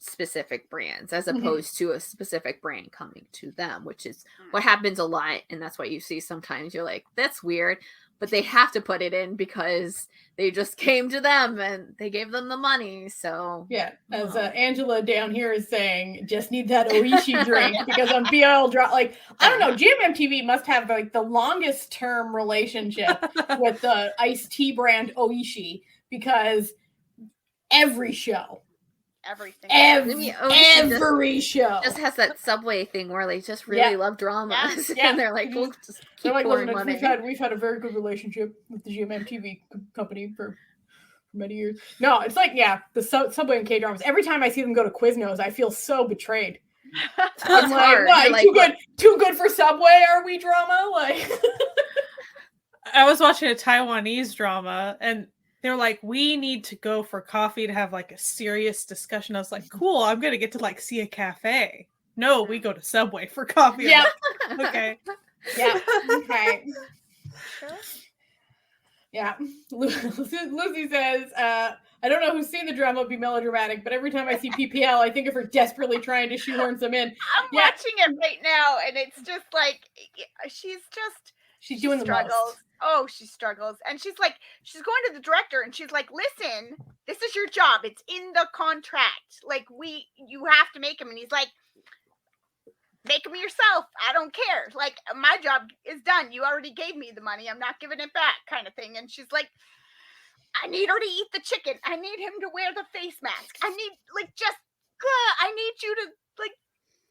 specific brands as opposed to a specific brand coming to them, which is what happens a lot. And that's what you see sometimes. You're like, that's weird, but they have to put it in because they just came to them and they gave them the money. So as Angela down here is saying, just need that Oishi drink because on BL drop, like I don't know, GMMTV must have like the longest term relationship with the iced tea brand Oishi because every show. Every show just has that Subway thing where they just really love dramas, and they're like, "We'll just keep pouring money." We've had a very good relationship with the GMMTV company for many years. No, it's like the Subway and K dramas. Every time I see them go to Quiznos, I feel so betrayed. I'm like, too good for Subway? Are we drama? Like, I was watching a Taiwanese drama and. They were like, we need to go for coffee to have like a serious discussion. I was like, cool, I'm going to get to like see a cafe. No, we go to Subway for coffee. Yeah. Like, okay. Yeah. Okay. Yeah. Lucy says, I don't know who's seen the drama be melodramatic, but every time I see PPL, I think of her desperately trying to shoehorn some in. I'm watching it right now, and it's just like, she's doing struggles. The most. Oh, she struggles. And she's going to the director and she's like, listen, this is your job. It's in the contract. Like, you have to make him. And he's like, make him yourself. I don't care. Like, my job is done. You already gave me the money. I'm not giving it back kind of thing. And she's like, I need her to eat the chicken. I need him to wear the face mask. I need, I need you to,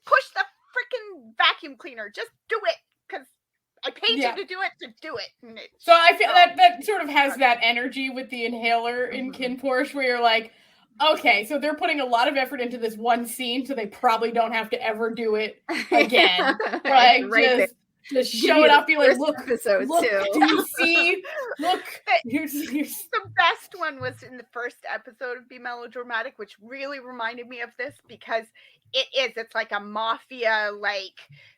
push the freaking vacuum cleaner. Just do it. Because I paid you to do it. So I feel that sort of has that energy with the inhaler in KinnPorsche where you're like, okay, so they're putting a lot of effort into this one scene, so they probably don't have to ever do it again. Like, just show it up, be like, look, do you see? Look. The best one was in the first episode of Be Melodramatic, which really reminded me of this because it's like a mafia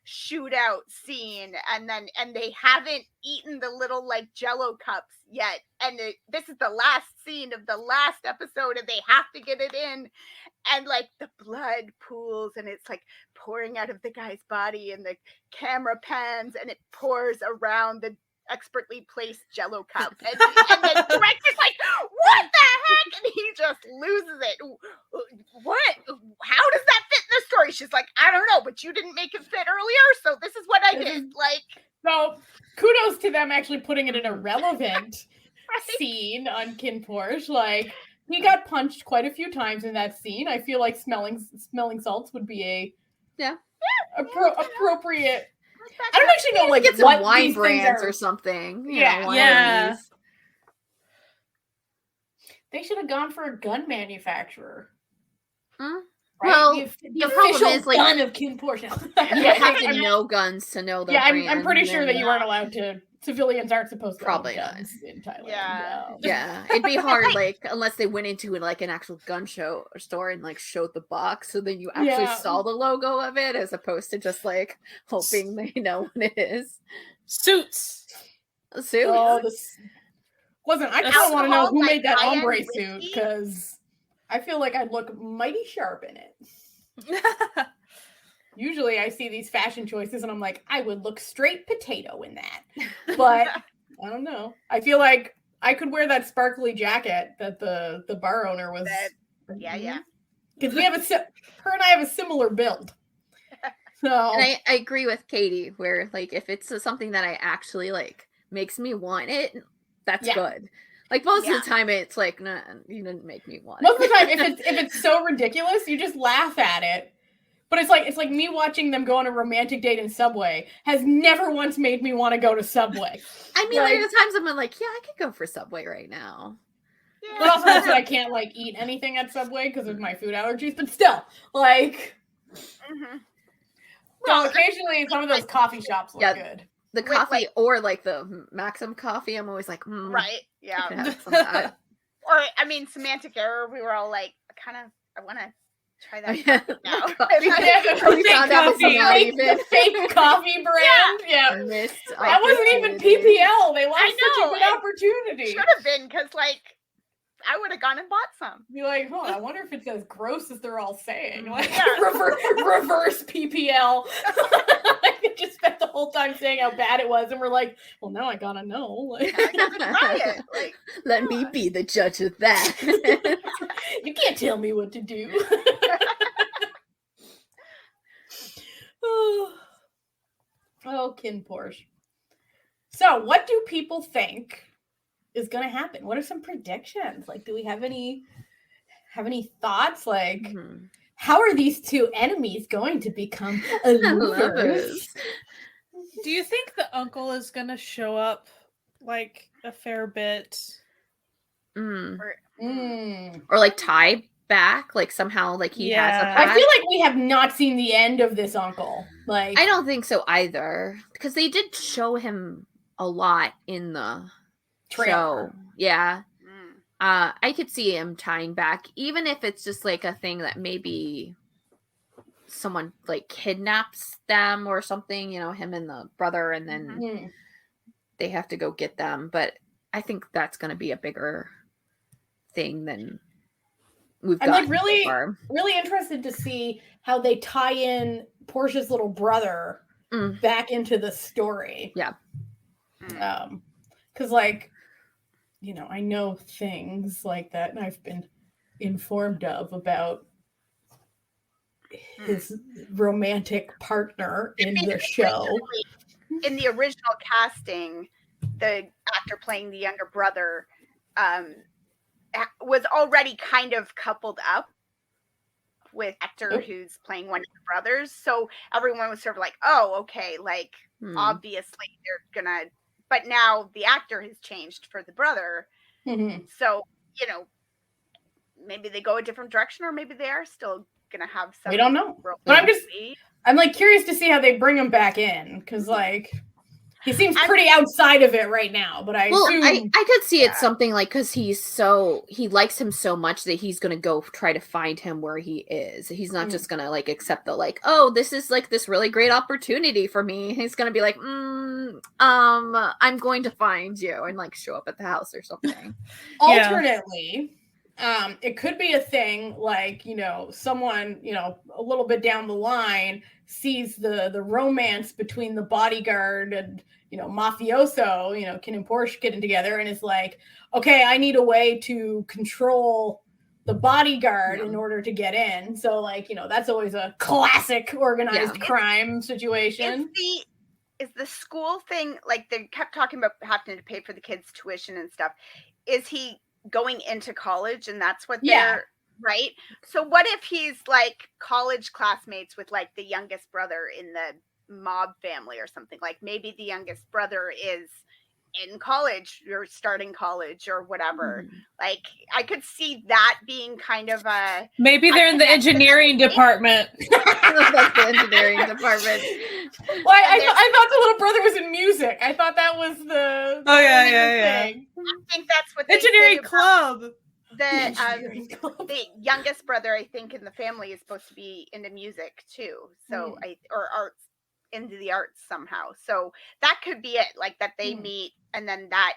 shootout scene, and they haven't eaten the little Jello cups yet, and this is the last scene of the last episode, and they have to get it in, and the blood pools, and it's pouring out of the guy's body, and the camera pans, and it pours around the expertly placed Jello cup, and the director's like, what the heck? And he just loses it. What? How does that fit in the story? She's like, I don't know, but you didn't make it fit earlier, so this is what I did. So kudos to them actually putting it in a relevant scene on KinnPorsche. He got punched quite a few times in that scene. I feel like smelling salts would be appropriate. I don't actually know get some wine brands or something. Yeah. They should have gone for a gun manufacturer. Right? Well, the problem is gun of KinnPorsche. You have to know guns to know the brand. I'm pretty sure that you aren't allowed to. Civilians aren't supposed to probably own guns in Thailand. Yeah, it'd be hard, unless they went into an actual gun show or store and showed the box, so then you actually saw the logo of it, as opposed to just hoping they know what it is. Suits. suit. Oh, wasn't. I kind of want to know who made that ombre suit because I feel like I'd look mighty sharp in it. Usually, I see these fashion choices and I'm like, I would look straight potato in that. But I don't know. I feel like I could wear that sparkly jacket that the bar owner was. Yeah. Because her and I have a similar build. So and I agree with Katie, where like if it's something that I actually like makes me want it, that's good. Like most of the time, it's like, nah, you didn't make me want it. Most of the time, if it's so ridiculous, you just laugh at it. But it's like me watching them go on a romantic date in Subway has never once made me want to go to Subway. I mean, like, the times I'm like, yeah, I could go for Subway right now. Yeah. But also that's I can't like eat anything at Subway because of my food allergies. But still, like, well, occasionally some of those coffee shops look good. The coffee or like the Maxim coffee, I'm always like, right, yeah. Or I mean, semantic error. We were all like, I want to try that now. We found out it's not even fake coffee brand. Yeah. That wasn't even PPL. They lost such a good opportunity. Should have been because like I would have gone and bought some. Be like, I wonder if it's as gross as they're all saying. Like reverse PPL. They just spent the whole time saying how bad it was, and we're like, well, now I gotta know. Like, I gotta try it. Like, let me be the judge of that. You can't tell me what to do. Oh, KinnPorsche. So, what do people think is going to happen? What are some predictions? Like, do we have any thoughts? Like, how are these two enemies going to become lovers? Do you think the uncle is going to show up like a fair bit? Or like tie back, like somehow like he has a pack? I feel like we have not seen the end of this uncle. Like, I don't think so either, because they did show him a lot in the show. Yeah. I could see him tying back, even if it's just like a thing that maybe someone like kidnaps them or something, him and the brother, and then they have to go get them. But I think that's going to be a bigger thing than we've got. I'm like really interested to see how they tie in Porsche's little brother back into the story. Yeah. Because like, I know things like that, and I've been informed about his romantic partner in the show. In the original casting, the actor playing the younger brother was already kind of coupled up with actor who's playing one of the brothers. So everyone was sort of like, oh, okay, like obviously they're gonna, but now the actor has changed for the brother. So, maybe they go a different direction, or maybe they are still gonna have some. We don't know. But I'm like curious to see how they bring him back in, because like he seems pretty outside of it right now. But I could see it's something like, because he likes him so much that he's gonna go try to find him where he is. He's not just gonna like accept the like, oh, this is like this really great opportunity for me. He's gonna be like, I'm going to find you, and like show up at the house or something. Alternately, it could be a thing like, someone, a little bit down the line sees the romance between the bodyguard and, mafioso, KinnPorsche getting together, and is like, okay, I need a way to control the bodyguard in order to get in. So like, that's always a classic organized crime situation. Is the school thing, like they kept talking about having to pay for the kids' tuition and stuff. Is he going into college and that's what they're right? So what if he's like college classmates with like the youngest brother in the mob family or something? Like maybe the youngest brother is in college or starting college or whatever. Like I could see that being kind of a maybe they're in the engineering department. That's the engineering department. Well, I thought the little brother was in music. I thought that was the yeah. I think that's what engineering club. The youngest brother, I think, in the family is supposed to be into music too. So or arts into the arts somehow. So that could be it, like that they meet and then that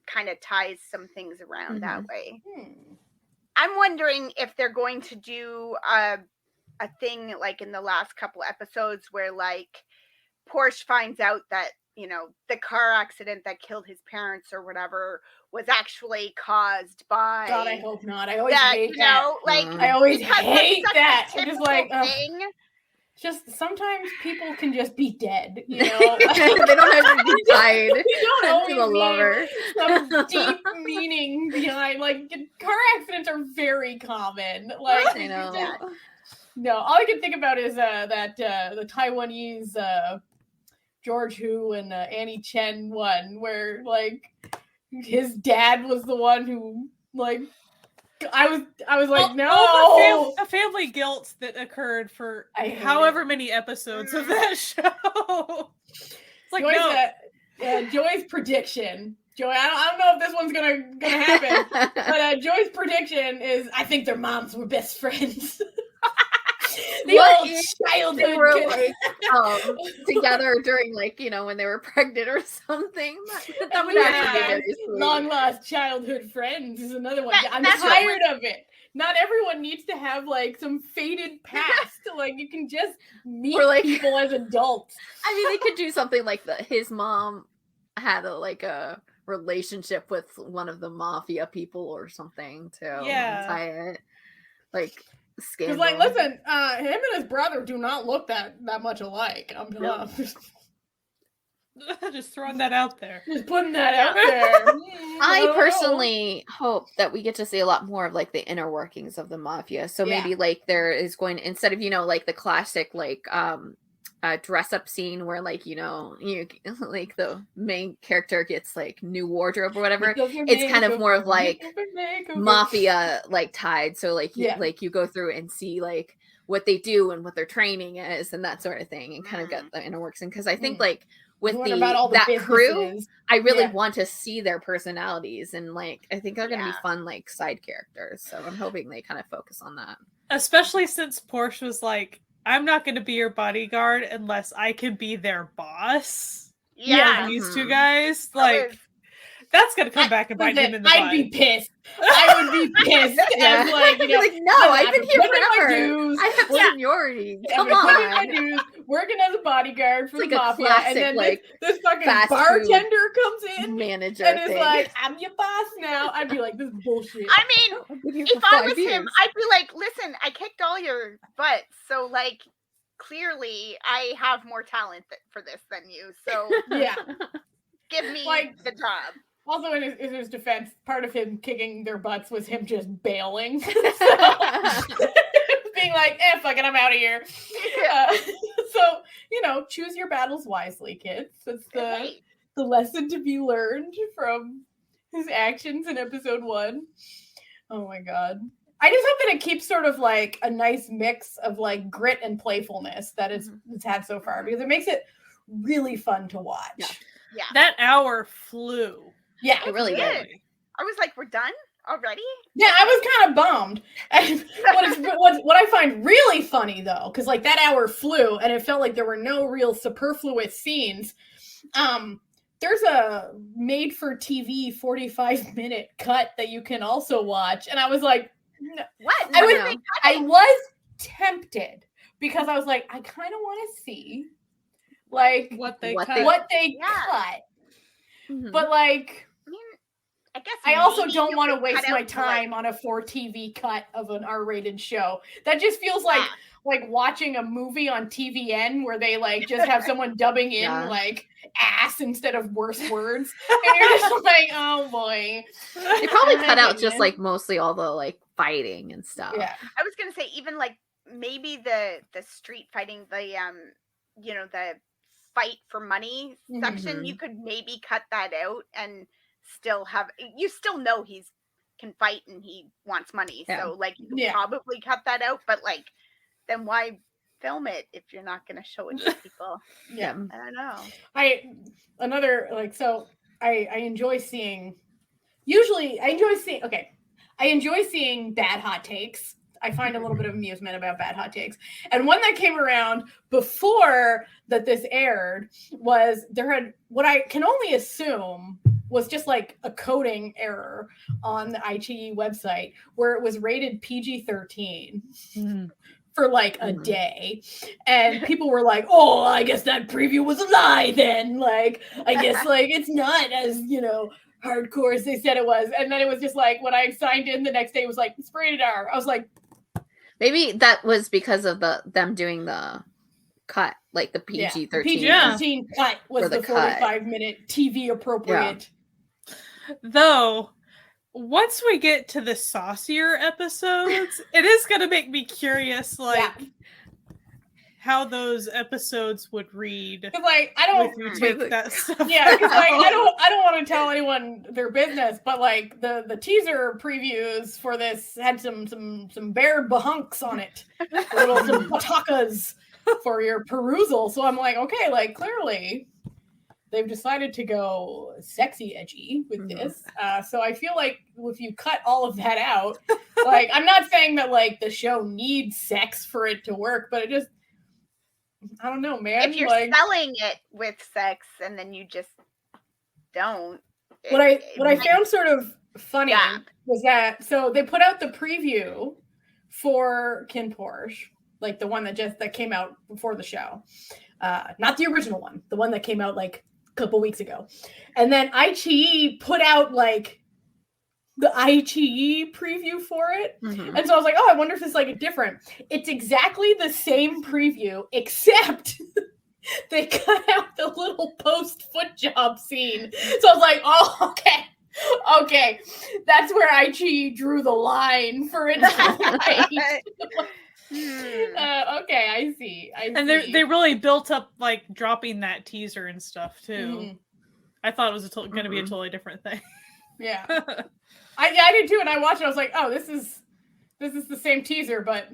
kind of ties some things around that way. I'm wondering if they're going to do a thing like in the last couple episodes where like Porsche finds out that, you know, the car accident that killed his parents or whatever was actually caused by. God, I hope not. I always hate that. Know, like I always hate that. It's just like thing. Just sometimes people can just be dead, you know. They don't have to be tied don't always to the lover. Some deep meaning behind. Like car accidents are very common. Like I know. No, all I can think about is that the Taiwanese George Hu and Annie Chen one, where like his dad was the one who like. I was like, no. The family guilt that occurred for however many episodes of that show. It's like Joy's prediction. Joy, I don't know if this one's gonna happen, but Joy's prediction is I think their moms were best friends. The old childhood. They were like together during like, you know, when they were pregnant or something. That would actually be very sweet. Long lost childhood friends is another one. I'm tired of it. Not everyone needs to have like some faded past. Like you can just meet people as adults. I mean, they could do something like his mom had a relationship with one of the mafia people or something too. Yeah. Tie it. Like because like listen, him and his brother do not look that much alike. I'm just throwing that out there. Just putting that out there. I personally hope that we get to see a lot more of like the inner workings of the mafia. So maybe like there is going, instead of, you know, like the classic like dress up scene where like, you know, like the main character gets like new wardrobe or whatever. It's kind of more of like mafia like tied. So like you go through and see like what they do and what their training is and that sort of thing, and kind of get the inner works. And because I think like with that crew, I really want to see their personalities, and like I think they're gonna be fun like side characters. So I'm hoping they kind of focus on that. Especially since Porsche was like, I'm not going to be your bodyguard unless I can be their boss. Yeah. These two guys. Like, that's going to come back and bite him in the butt. I'd be pissed. I would be pissed. As like, you know, like, no, I've been here forever. I have seniority. Come on. My dues, working as a bodyguard for the mafia. Classic, and then like, this fucking bartender comes in manager and is like, I'm your boss now. I'd be like, this is bullshit. I mean, if I was him, I'd be like, listen, I kicked all your butts. So, like, clearly I have more talent for this than you. So, yeah. Give me the job. Also, in his defense, part of him kicking their butts was him just bailing. So, being like, fuck it, I'm out of here. So, you know, choose your battles wisely, kids. That's the lesson to be learned from his actions in episode 1. Oh my god. I just hope that it keeps sort of like a nice mix of like grit and playfulness that it's had so far, because it makes it really fun to watch. Yeah. That hour flew. Yeah, it really did. I was like, we're done already? Yeah, I was kind of bummed. And what I find really funny, though, because like that hour flew and it felt like there were no real superfluous scenes. There's a made-for-TV 45-minute cut that you can also watch, and I was like, no. What? I was tempted because I was like, I kind of want to see like what they cut. Mm-hmm. But like, I guess I also don't want to waste my time on a 4TV cut of an R-rated show. That just feels like watching a movie on TVN where they like just have someone dubbing in like ass instead of worse words, and you're just like, oh boy. They probably cut out just like mostly all the like fighting and stuff. Yeah, I was gonna say even like maybe the street fighting, the you know, the fight for money section, you could maybe cut that out and still know he's can fight and he wants money. So like you could probably cut that out, but like then why film it if you're not going to show it to people? Yeah. I don't know. I enjoy seeing bad hot takes I find a little bit of amusement about bad hot takes. And one that came around before that this aired was there had what I can only assume was just like a coding error on the iQIYI website where it was rated PG-13 for like a day. And people were like, oh, I guess that preview was a lie then. Like, I guess like it's not as, you know, hardcore as they said it was. And then it was just like when I signed in the next day, it was like, it's rated R. I was like, maybe that was because of them doing the cut, like the PG-13. The PG-13 cut was the 45-minute TV appropriate. Yeah. Though, once we get to the saucier episodes, it is going to make me curious, like, how those episodes would read. Like, I don't take that stuff. Yeah, because like I don't want to tell anyone their business, but like the teaser previews for this had some bear bahunks on it, some patakas for your perusal. So I'm like, okay, like clearly they've decided to go sexy edgy with this. So I feel like if you cut all of that out, like I'm not saying that like the show needs sex for it to work, but it just, I don't know, man. If you're like, selling it with sex and then you just don't. What I found sort of funny was that, so they put out the preview for KinnPorsche, like the one that came out before the show. Not the original one, the one that came out like a couple weeks ago. And then iQIYI put out like the iQIYI preview for it. And so I was like, oh, I wonder if it's like a different. It's exactly the same preview, except they cut out the little post foot job scene. So I was like, oh, okay. That's where iQIYI drew the line for it. Okay, I see. And they really built up like dropping that teaser and stuff too. I thought it was going to be a totally different thing. Yeah. I did too, and I watched it. I was like, "Oh, this is the same teaser, but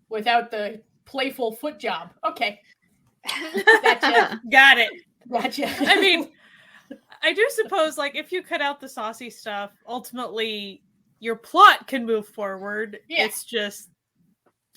without the playful foot job." Okay, gotcha. Got it. Gotcha. I mean, I do suppose, like, if you cut out the saucy stuff, ultimately your plot can move forward. Yeah. It's just,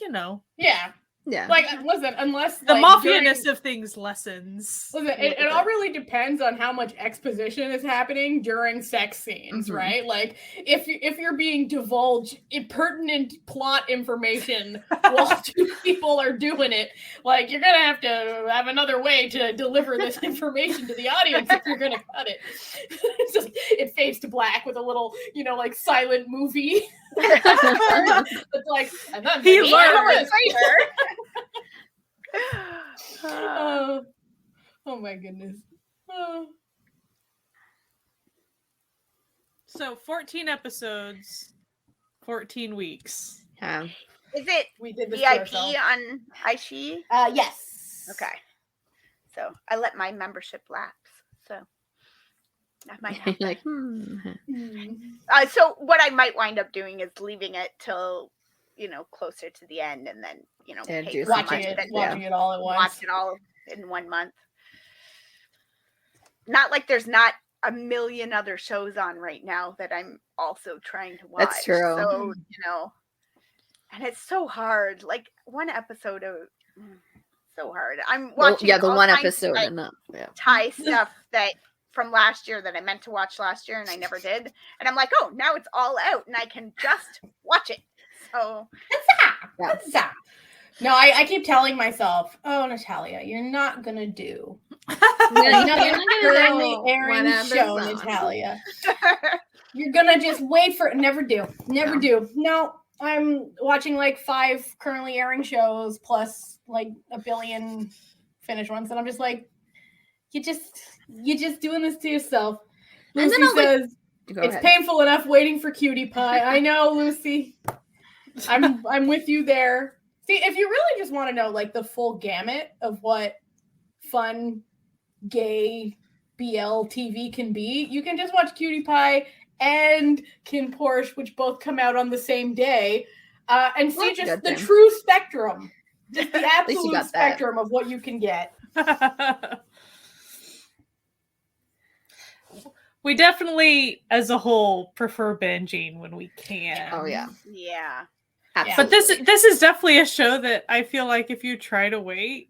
you know. Yeah. Yeah. Like, listen, unless the mafia-ness of things lessens. Listen, it all really depends on how much exposition is happening during sex scenes, right? Like, if you're being divulged impertinent plot information while two people are doing it, like, you're gonna have to have another way to deliver this information to the audience if you're gonna cut it. It's just, it fades to black with a little, you know, like, silent movie. It's like, and then he learned. Oh my goodness. So 14 episodes, 14 weeks. Is it VIP on iQIYI? Yes. Okay. So I let my membership lapse. So that might happen. Like, So what I might wind up doing is leaving it till, you know, closer to the end, and then, you know, watching it all at once. Watch it all in 1 month. Not like there's not a million other shows on right now that I'm also trying to watch. That's true. So, you know, and it's so hard. Like one episode of so hard. I'm watching the one episode of, like, Thai stuff that from last year that I meant to watch last year and I never did. And I'm like, oh, now it's all out and I can just watch it. So that's that. No, I keep telling myself, oh, Natalia, you're not gonna do currently airing show, Natalia. You're gonna just wait for it. Never do. No, I'm watching like 5 currently airing shows plus like a billion finished ones, and I'm just like, you're just doing this to yourself. Lucy says it's painful enough waiting for Cutie Pie. I know, Lucy. I'm with you there. See, if you really just want to know like the full gamut of what fun gay BL TV can be, you can just watch Cutie Pie and KinnPorsche, which both come out on the same day, and see just the true spectrum, just the absolute spectrum of what you can get. We definitely, as a whole, prefer binging when we can. Oh yeah. Yeah. But this is definitely a show that I feel like if you try to wait,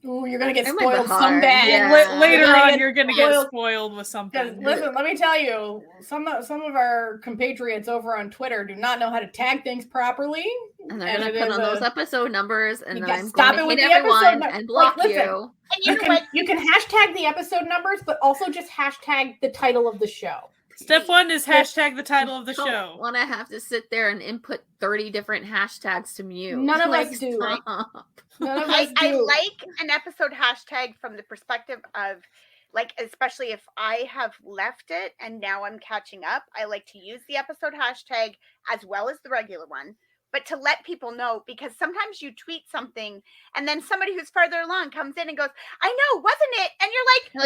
ooh, you're gonna get spoiled some bad. Yeah. Later on, you're gonna get spoiled with something. Listen, let me tell you, some of our compatriots over on Twitter do not know how to tag things properly, and they're gonna put on those episode numbers, and then I'm stop going it with to the everyone episode and block listen, you. And you can hashtag the episode numbers, but also just hashtag the title of the show. Step 1 is hashtag the title of the show. Want to have to sit there and input 30 different hashtags to mute? None of us do. None of us do. I like an episode hashtag from the perspective of, like, especially if I have left it and now I'm catching up, I like to use the episode hashtag as well as the regular one. But to let people know, because sometimes you tweet something and then somebody who's farther along comes in and goes, I know, wasn't it? And you're like, no.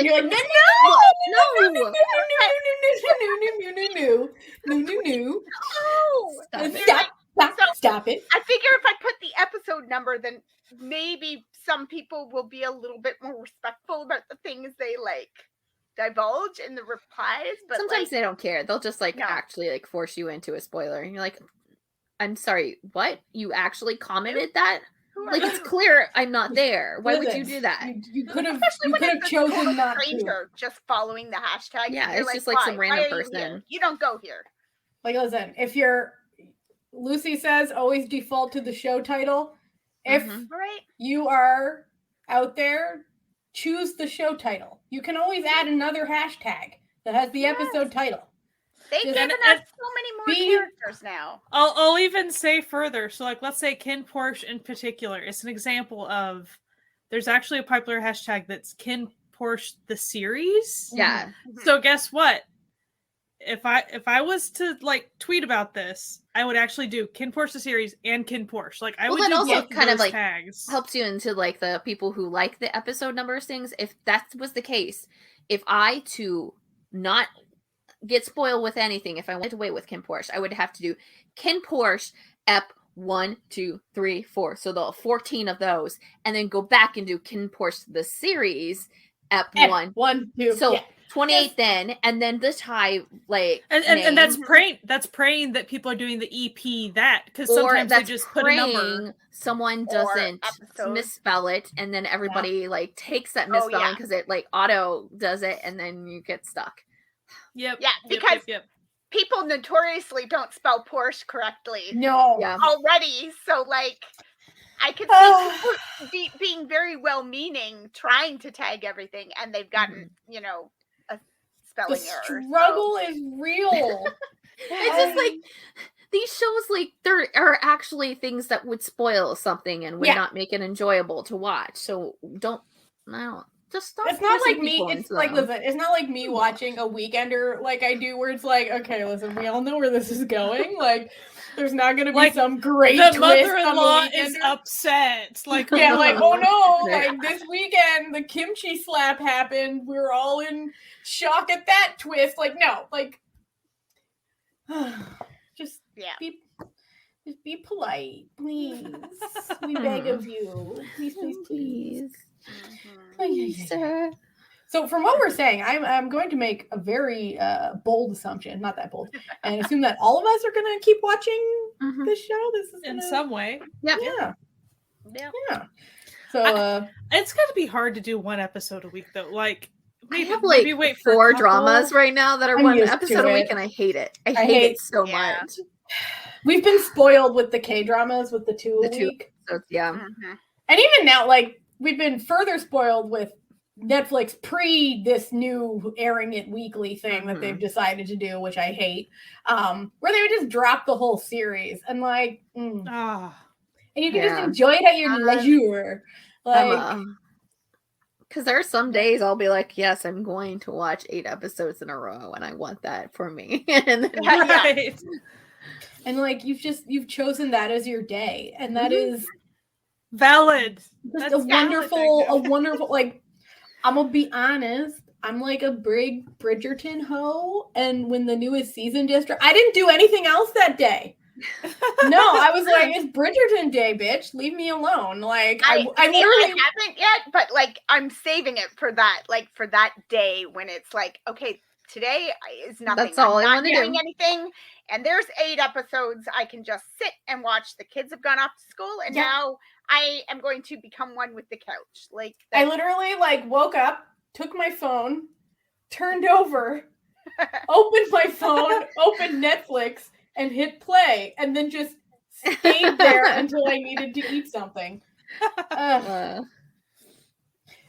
Stop it. I figure if I put the episode number, then maybe some people will be a little bit more respectful about the things they like divulge in the replies. But sometimes they don't care. They'll just actually like force you into a spoiler, and you're like, I'm sorry, what? You actually commented that? Like, it's clear I'm not there. Why would you do that? You could have chosen not to. Just following the hashtag. Yeah, it's just like some random person. You don't go here. Like, listen, if you're Lucy says always default to the show title. If you are out there, choose the show title. You can always add another hashtag that has the episode title. They've given us so many more characters now. I'll even say further. So, like, let's say KinnPorsche in particular is an example of. There's actually a popular hashtag that's KinnPorsche the series. Yeah. Mm-hmm. So guess what? If I was to like tweet about this, I would actually do KinnPorsche the series and KinnPorsche. Like I would do also both kind of like tags. Helps you into like the people who like the episode numbers things. If that was the case, if I to not get spoiled with anything, if I wanted to wait with KinnPorsche, I would have to do KinnPorsche ep 1, 2, 3, 4. So the 14 of those, and then go back and do KinnPorsche the series ep 1, 2. So 28 then, and then this high like and that's praying that people are doing the EP that, because sometimes they just put a number. Someone doesn't misspell it, and then everybody like takes that misspelling because it like auto does it, and then you get stuck. Yep. Yeah, because people notoriously don't spell Porsche correctly. No. Already, so like I could see people being very well-meaning, trying to tag everything, and they've gotten a spelling error. The struggle is real. It's just like these shows, like there are actually things that would spoil something and would not make it enjoyable to watch. So just stop. It's not like me. It's like, listen, it's not like me watching a Weekender like I do, where it's like, okay, listen, we all know where this is going. Like, there's not going to be some great the twist. Mother-in-law is upset. Like, like, oh no, like this weekend the kimchi slap happened. We're all in shock at that twist. Like, no, like, just be polite, please. We beg of you, please. Please, sir. So from what we're saying, I'm going to make a very bold assumption, not that bold, and assume that all of us are going to keep watching this show. This is in some way. Yeah. So it's going to be hard to do one episode a week, though. Like, I have like 4 dramas right now that are one episode a week, and I hate it. I hate it so much. We've been spoiled with the K-dramas, with the 2 a week. So, and even now, like, we've been further spoiled with Netflix pre this new airing it weekly thing that they've decided to do, which I hate, where they would just drop the whole series and like, and you can just enjoy it at your leisure. Like, because there are some days I'll be like, yes, I'm going to watch 8 episodes in a row, and I want that for me. And then, and like you've chosen that as your day, and that is valid. That's a wonderful like. I'm gonna be honest. I'm like a big Bridgerton hoe, and when the newest season just I didn't do anything else that day. No, I was like, it's Bridgerton day, bitch. Leave me alone. Like I haven't yet, but like I'm saving it for that, like for that day when it's like, okay, today is nothing. That's all I'm I not want to doing do. anything. And there's 8 episodes I can just sit and watch. The kids have gone off to school, and now I am going to become one with the couch. Like I literally woke up, took my phone, turned over, opened my phone, opened Netflix, and hit play, and then just stayed there until I needed to eat something.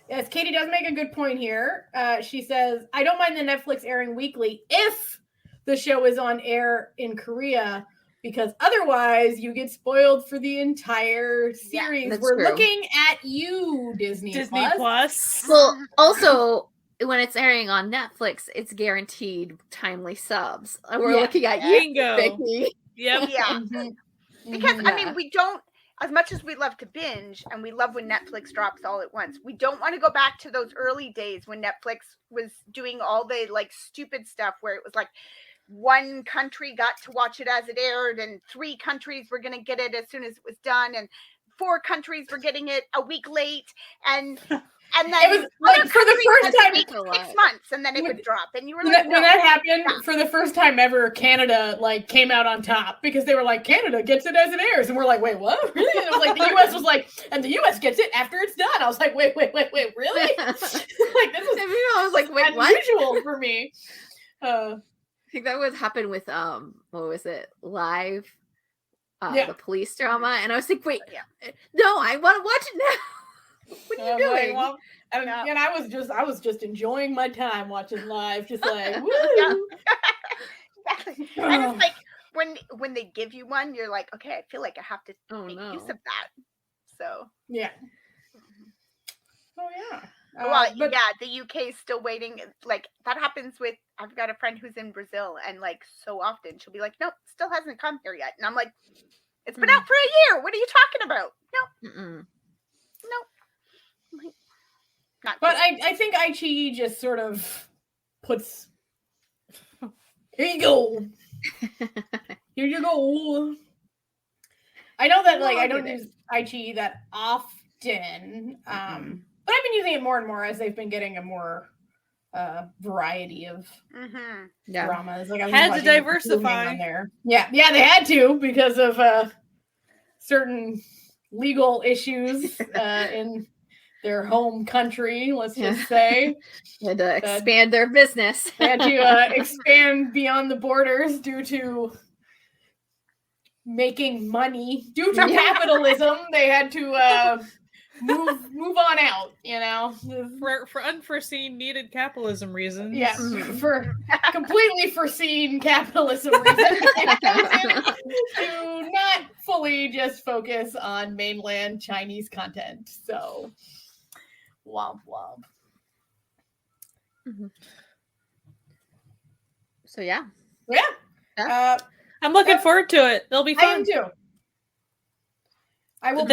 Yes, Katie does make a good point here. She says, I don't mind the Netflix airing weekly if the show is on air in Korea, because otherwise you get spoiled for the entire series. We're true. looking at you, Disney Plus. Well, also, when it's airing on Netflix, it's guaranteed timely subs. We're looking at you, Vicky. Yep. Yeah. Because, I mean, we don't, as much as we love to binge and we love when Netflix drops all at once, we don't want to go back to those early days when Netflix was doing all the stupid stuff where it was like one country got to watch it as it aired and 3 countries were going to get it as soon as it was done and 4 countries were getting it a week late and then it was for the first time 6 months and then it would drop and you were when that happened for the first time ever, Canada came out on top because they were like, Canada gets it as it airs, and we're like, wait, what? Really? And it was like the US was like, and the US gets it after it's done. I was like, wait, really? This is I was like, wait, unusual for me. I think that would happen with what was it, Live, the police drama, and I was like, wait, no, I want to watch it now. What are you doing? And I was just enjoying my time watching Live, just like woo. Exactly. And it's like when they give you one, you're like, okay, I feel like I have to make use of that. So yeah. Oh yeah. Well, the UK is still waiting. Like that happens with. I've got a friend who's in Brazil, and so often she'll be like, "Nope, still hasn't come here yet." And I'm like, "It's been out for a year. What are you talking about?" No, nope. Not but I think iQIYI just sort of puts. Here you go. Here you go. I know that I don't use iQIYI that often. But I've been using it more and more as they've been getting a more variety of dramas. Had to diversify on there. Yeah, they had to because of certain legal issues in their home country. Let's just say they had to expand their business. They had to expand beyond the borders due to making money. Due to capitalism, they had to. Move on out, for unforeseen needed capitalism reasons. Yeah, for completely foreseen capitalism reasons, to not fully just focus on mainland Chinese content. So, womp womp. So yeah. I'm looking forward to it. It'll be fun. I am too. I will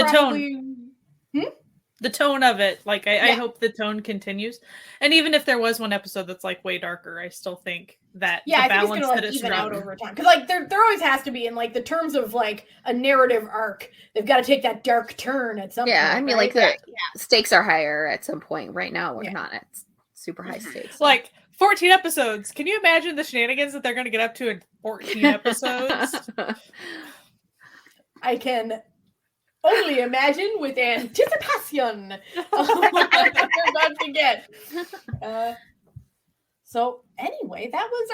the tone of it, I hope the tone continues, and even if there was one episode that's way darker, I still think that the balance I think it's gonna even out over time, because there always has to be in the terms of a narrative arc, they've got to take that dark turn at some point. I mean, right? The stakes are higher at some point. Right now we're not at super high stakes. 14 episodes. Can you imagine the shenanigans that they're going to get up to in 14 episodes? I can only imagine with anticipation what they're about to get. So anyway, that was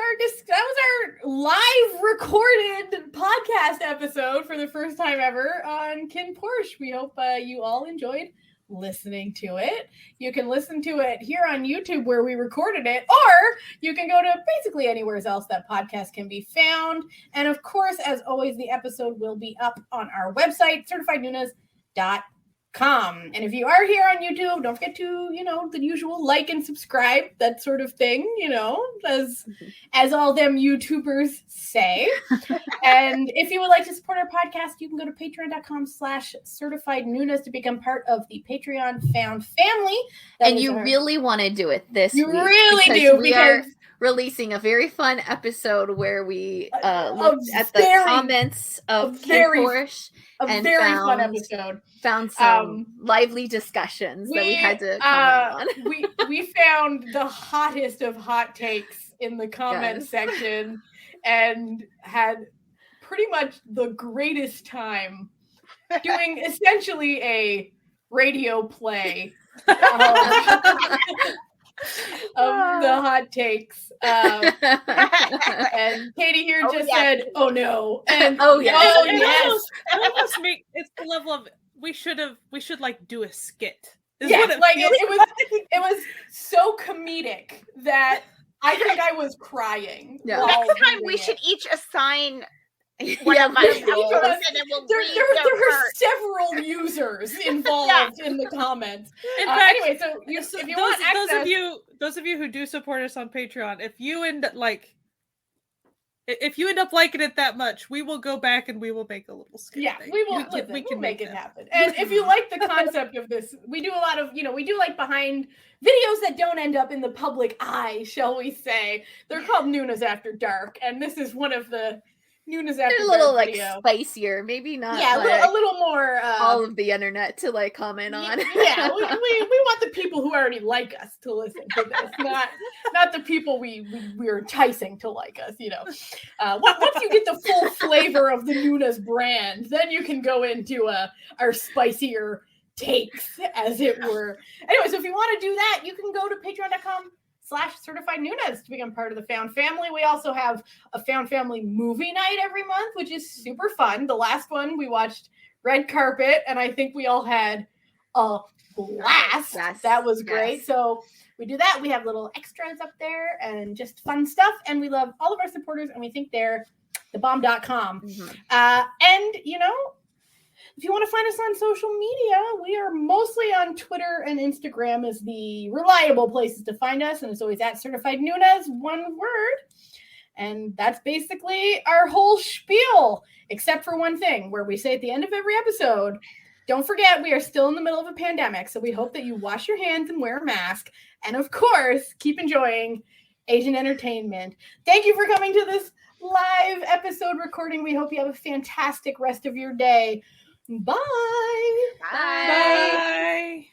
our live recorded podcast episode for the first time ever on KinnPorsche. We hope you all enjoyed listening to it. You can listen to it here on YouTube where we recorded it, or you can go to basically anywhere else that podcast can be found. And of course, as always, the episode will be up on our website, certifiednoonas.com. And if you are here on YouTube, don't forget to, the usual like and subscribe, that sort of thing, as all them YouTubers say. And if you would like to support our podcast, you can go to patreon.com/certifiednoonas to become part of the Patreon found family. And you really want to do it this week. You really do, we are releasing a very fun episode where we looked at the comments of KinnPorsche. A very fun episode. Found some lively discussions that we had to comment on. we found the hottest of hot takes in the comment section and had pretty much the greatest time doing essentially a radio play of the hot takes. And Katie here just said, "Oh no," and yes. It almost make it's the level of we should like do a skit. It was so comedic that I think I was crying. Yeah. Next time we should each assign one of my roles, and then we'll there were several users involved in the comments. In fact, anyway, so if you want access, those of you who do support us on Patreon, if you end up liking it that much, we will go back and we will make a little skit. Yeah, we will. We can make it happen. And if you like the concept of this, we do a lot of, we do like behind videos that don't end up in the public eye, shall we say. They're called Noonas After Dark, and this is one of the Noonas After Dark a little video. Spicier, maybe not. Yeah, a little more. All of the internet to comment on. Yeah, we want the people who already like us to listen to this, not the people we're enticing to like us. Once you get the full flavor of the Noonas brand, then you can go into our spicier takes, as it were. Anyway, so if you want to do that, you can go to patreon.com/certified Noonas to become part of the Found Family. We also have a Found Family movie night every month, which is super fun. The last one we watched Red Carpet, and I think we all had a blast. Yes, that was great. Yes. So we do that. We have little extras up there and just fun stuff. And we love all of our supporters, and we think they're thebomb.com. Mm-hmm. And if you want to find us on social media, we are mostly on Twitter and Instagram as the reliable places to find us. And it's always at Certified Noonas, one word. And that's basically our whole spiel, except for one thing, where we say at the end of every episode, don't forget, we are still in the middle of a pandemic. So we hope that you wash your hands and wear a mask. And of course, keep enjoying Asian entertainment. Thank you for coming to this live episode recording. We hope you have a fantastic rest of your day. Bye. Bye. Bye.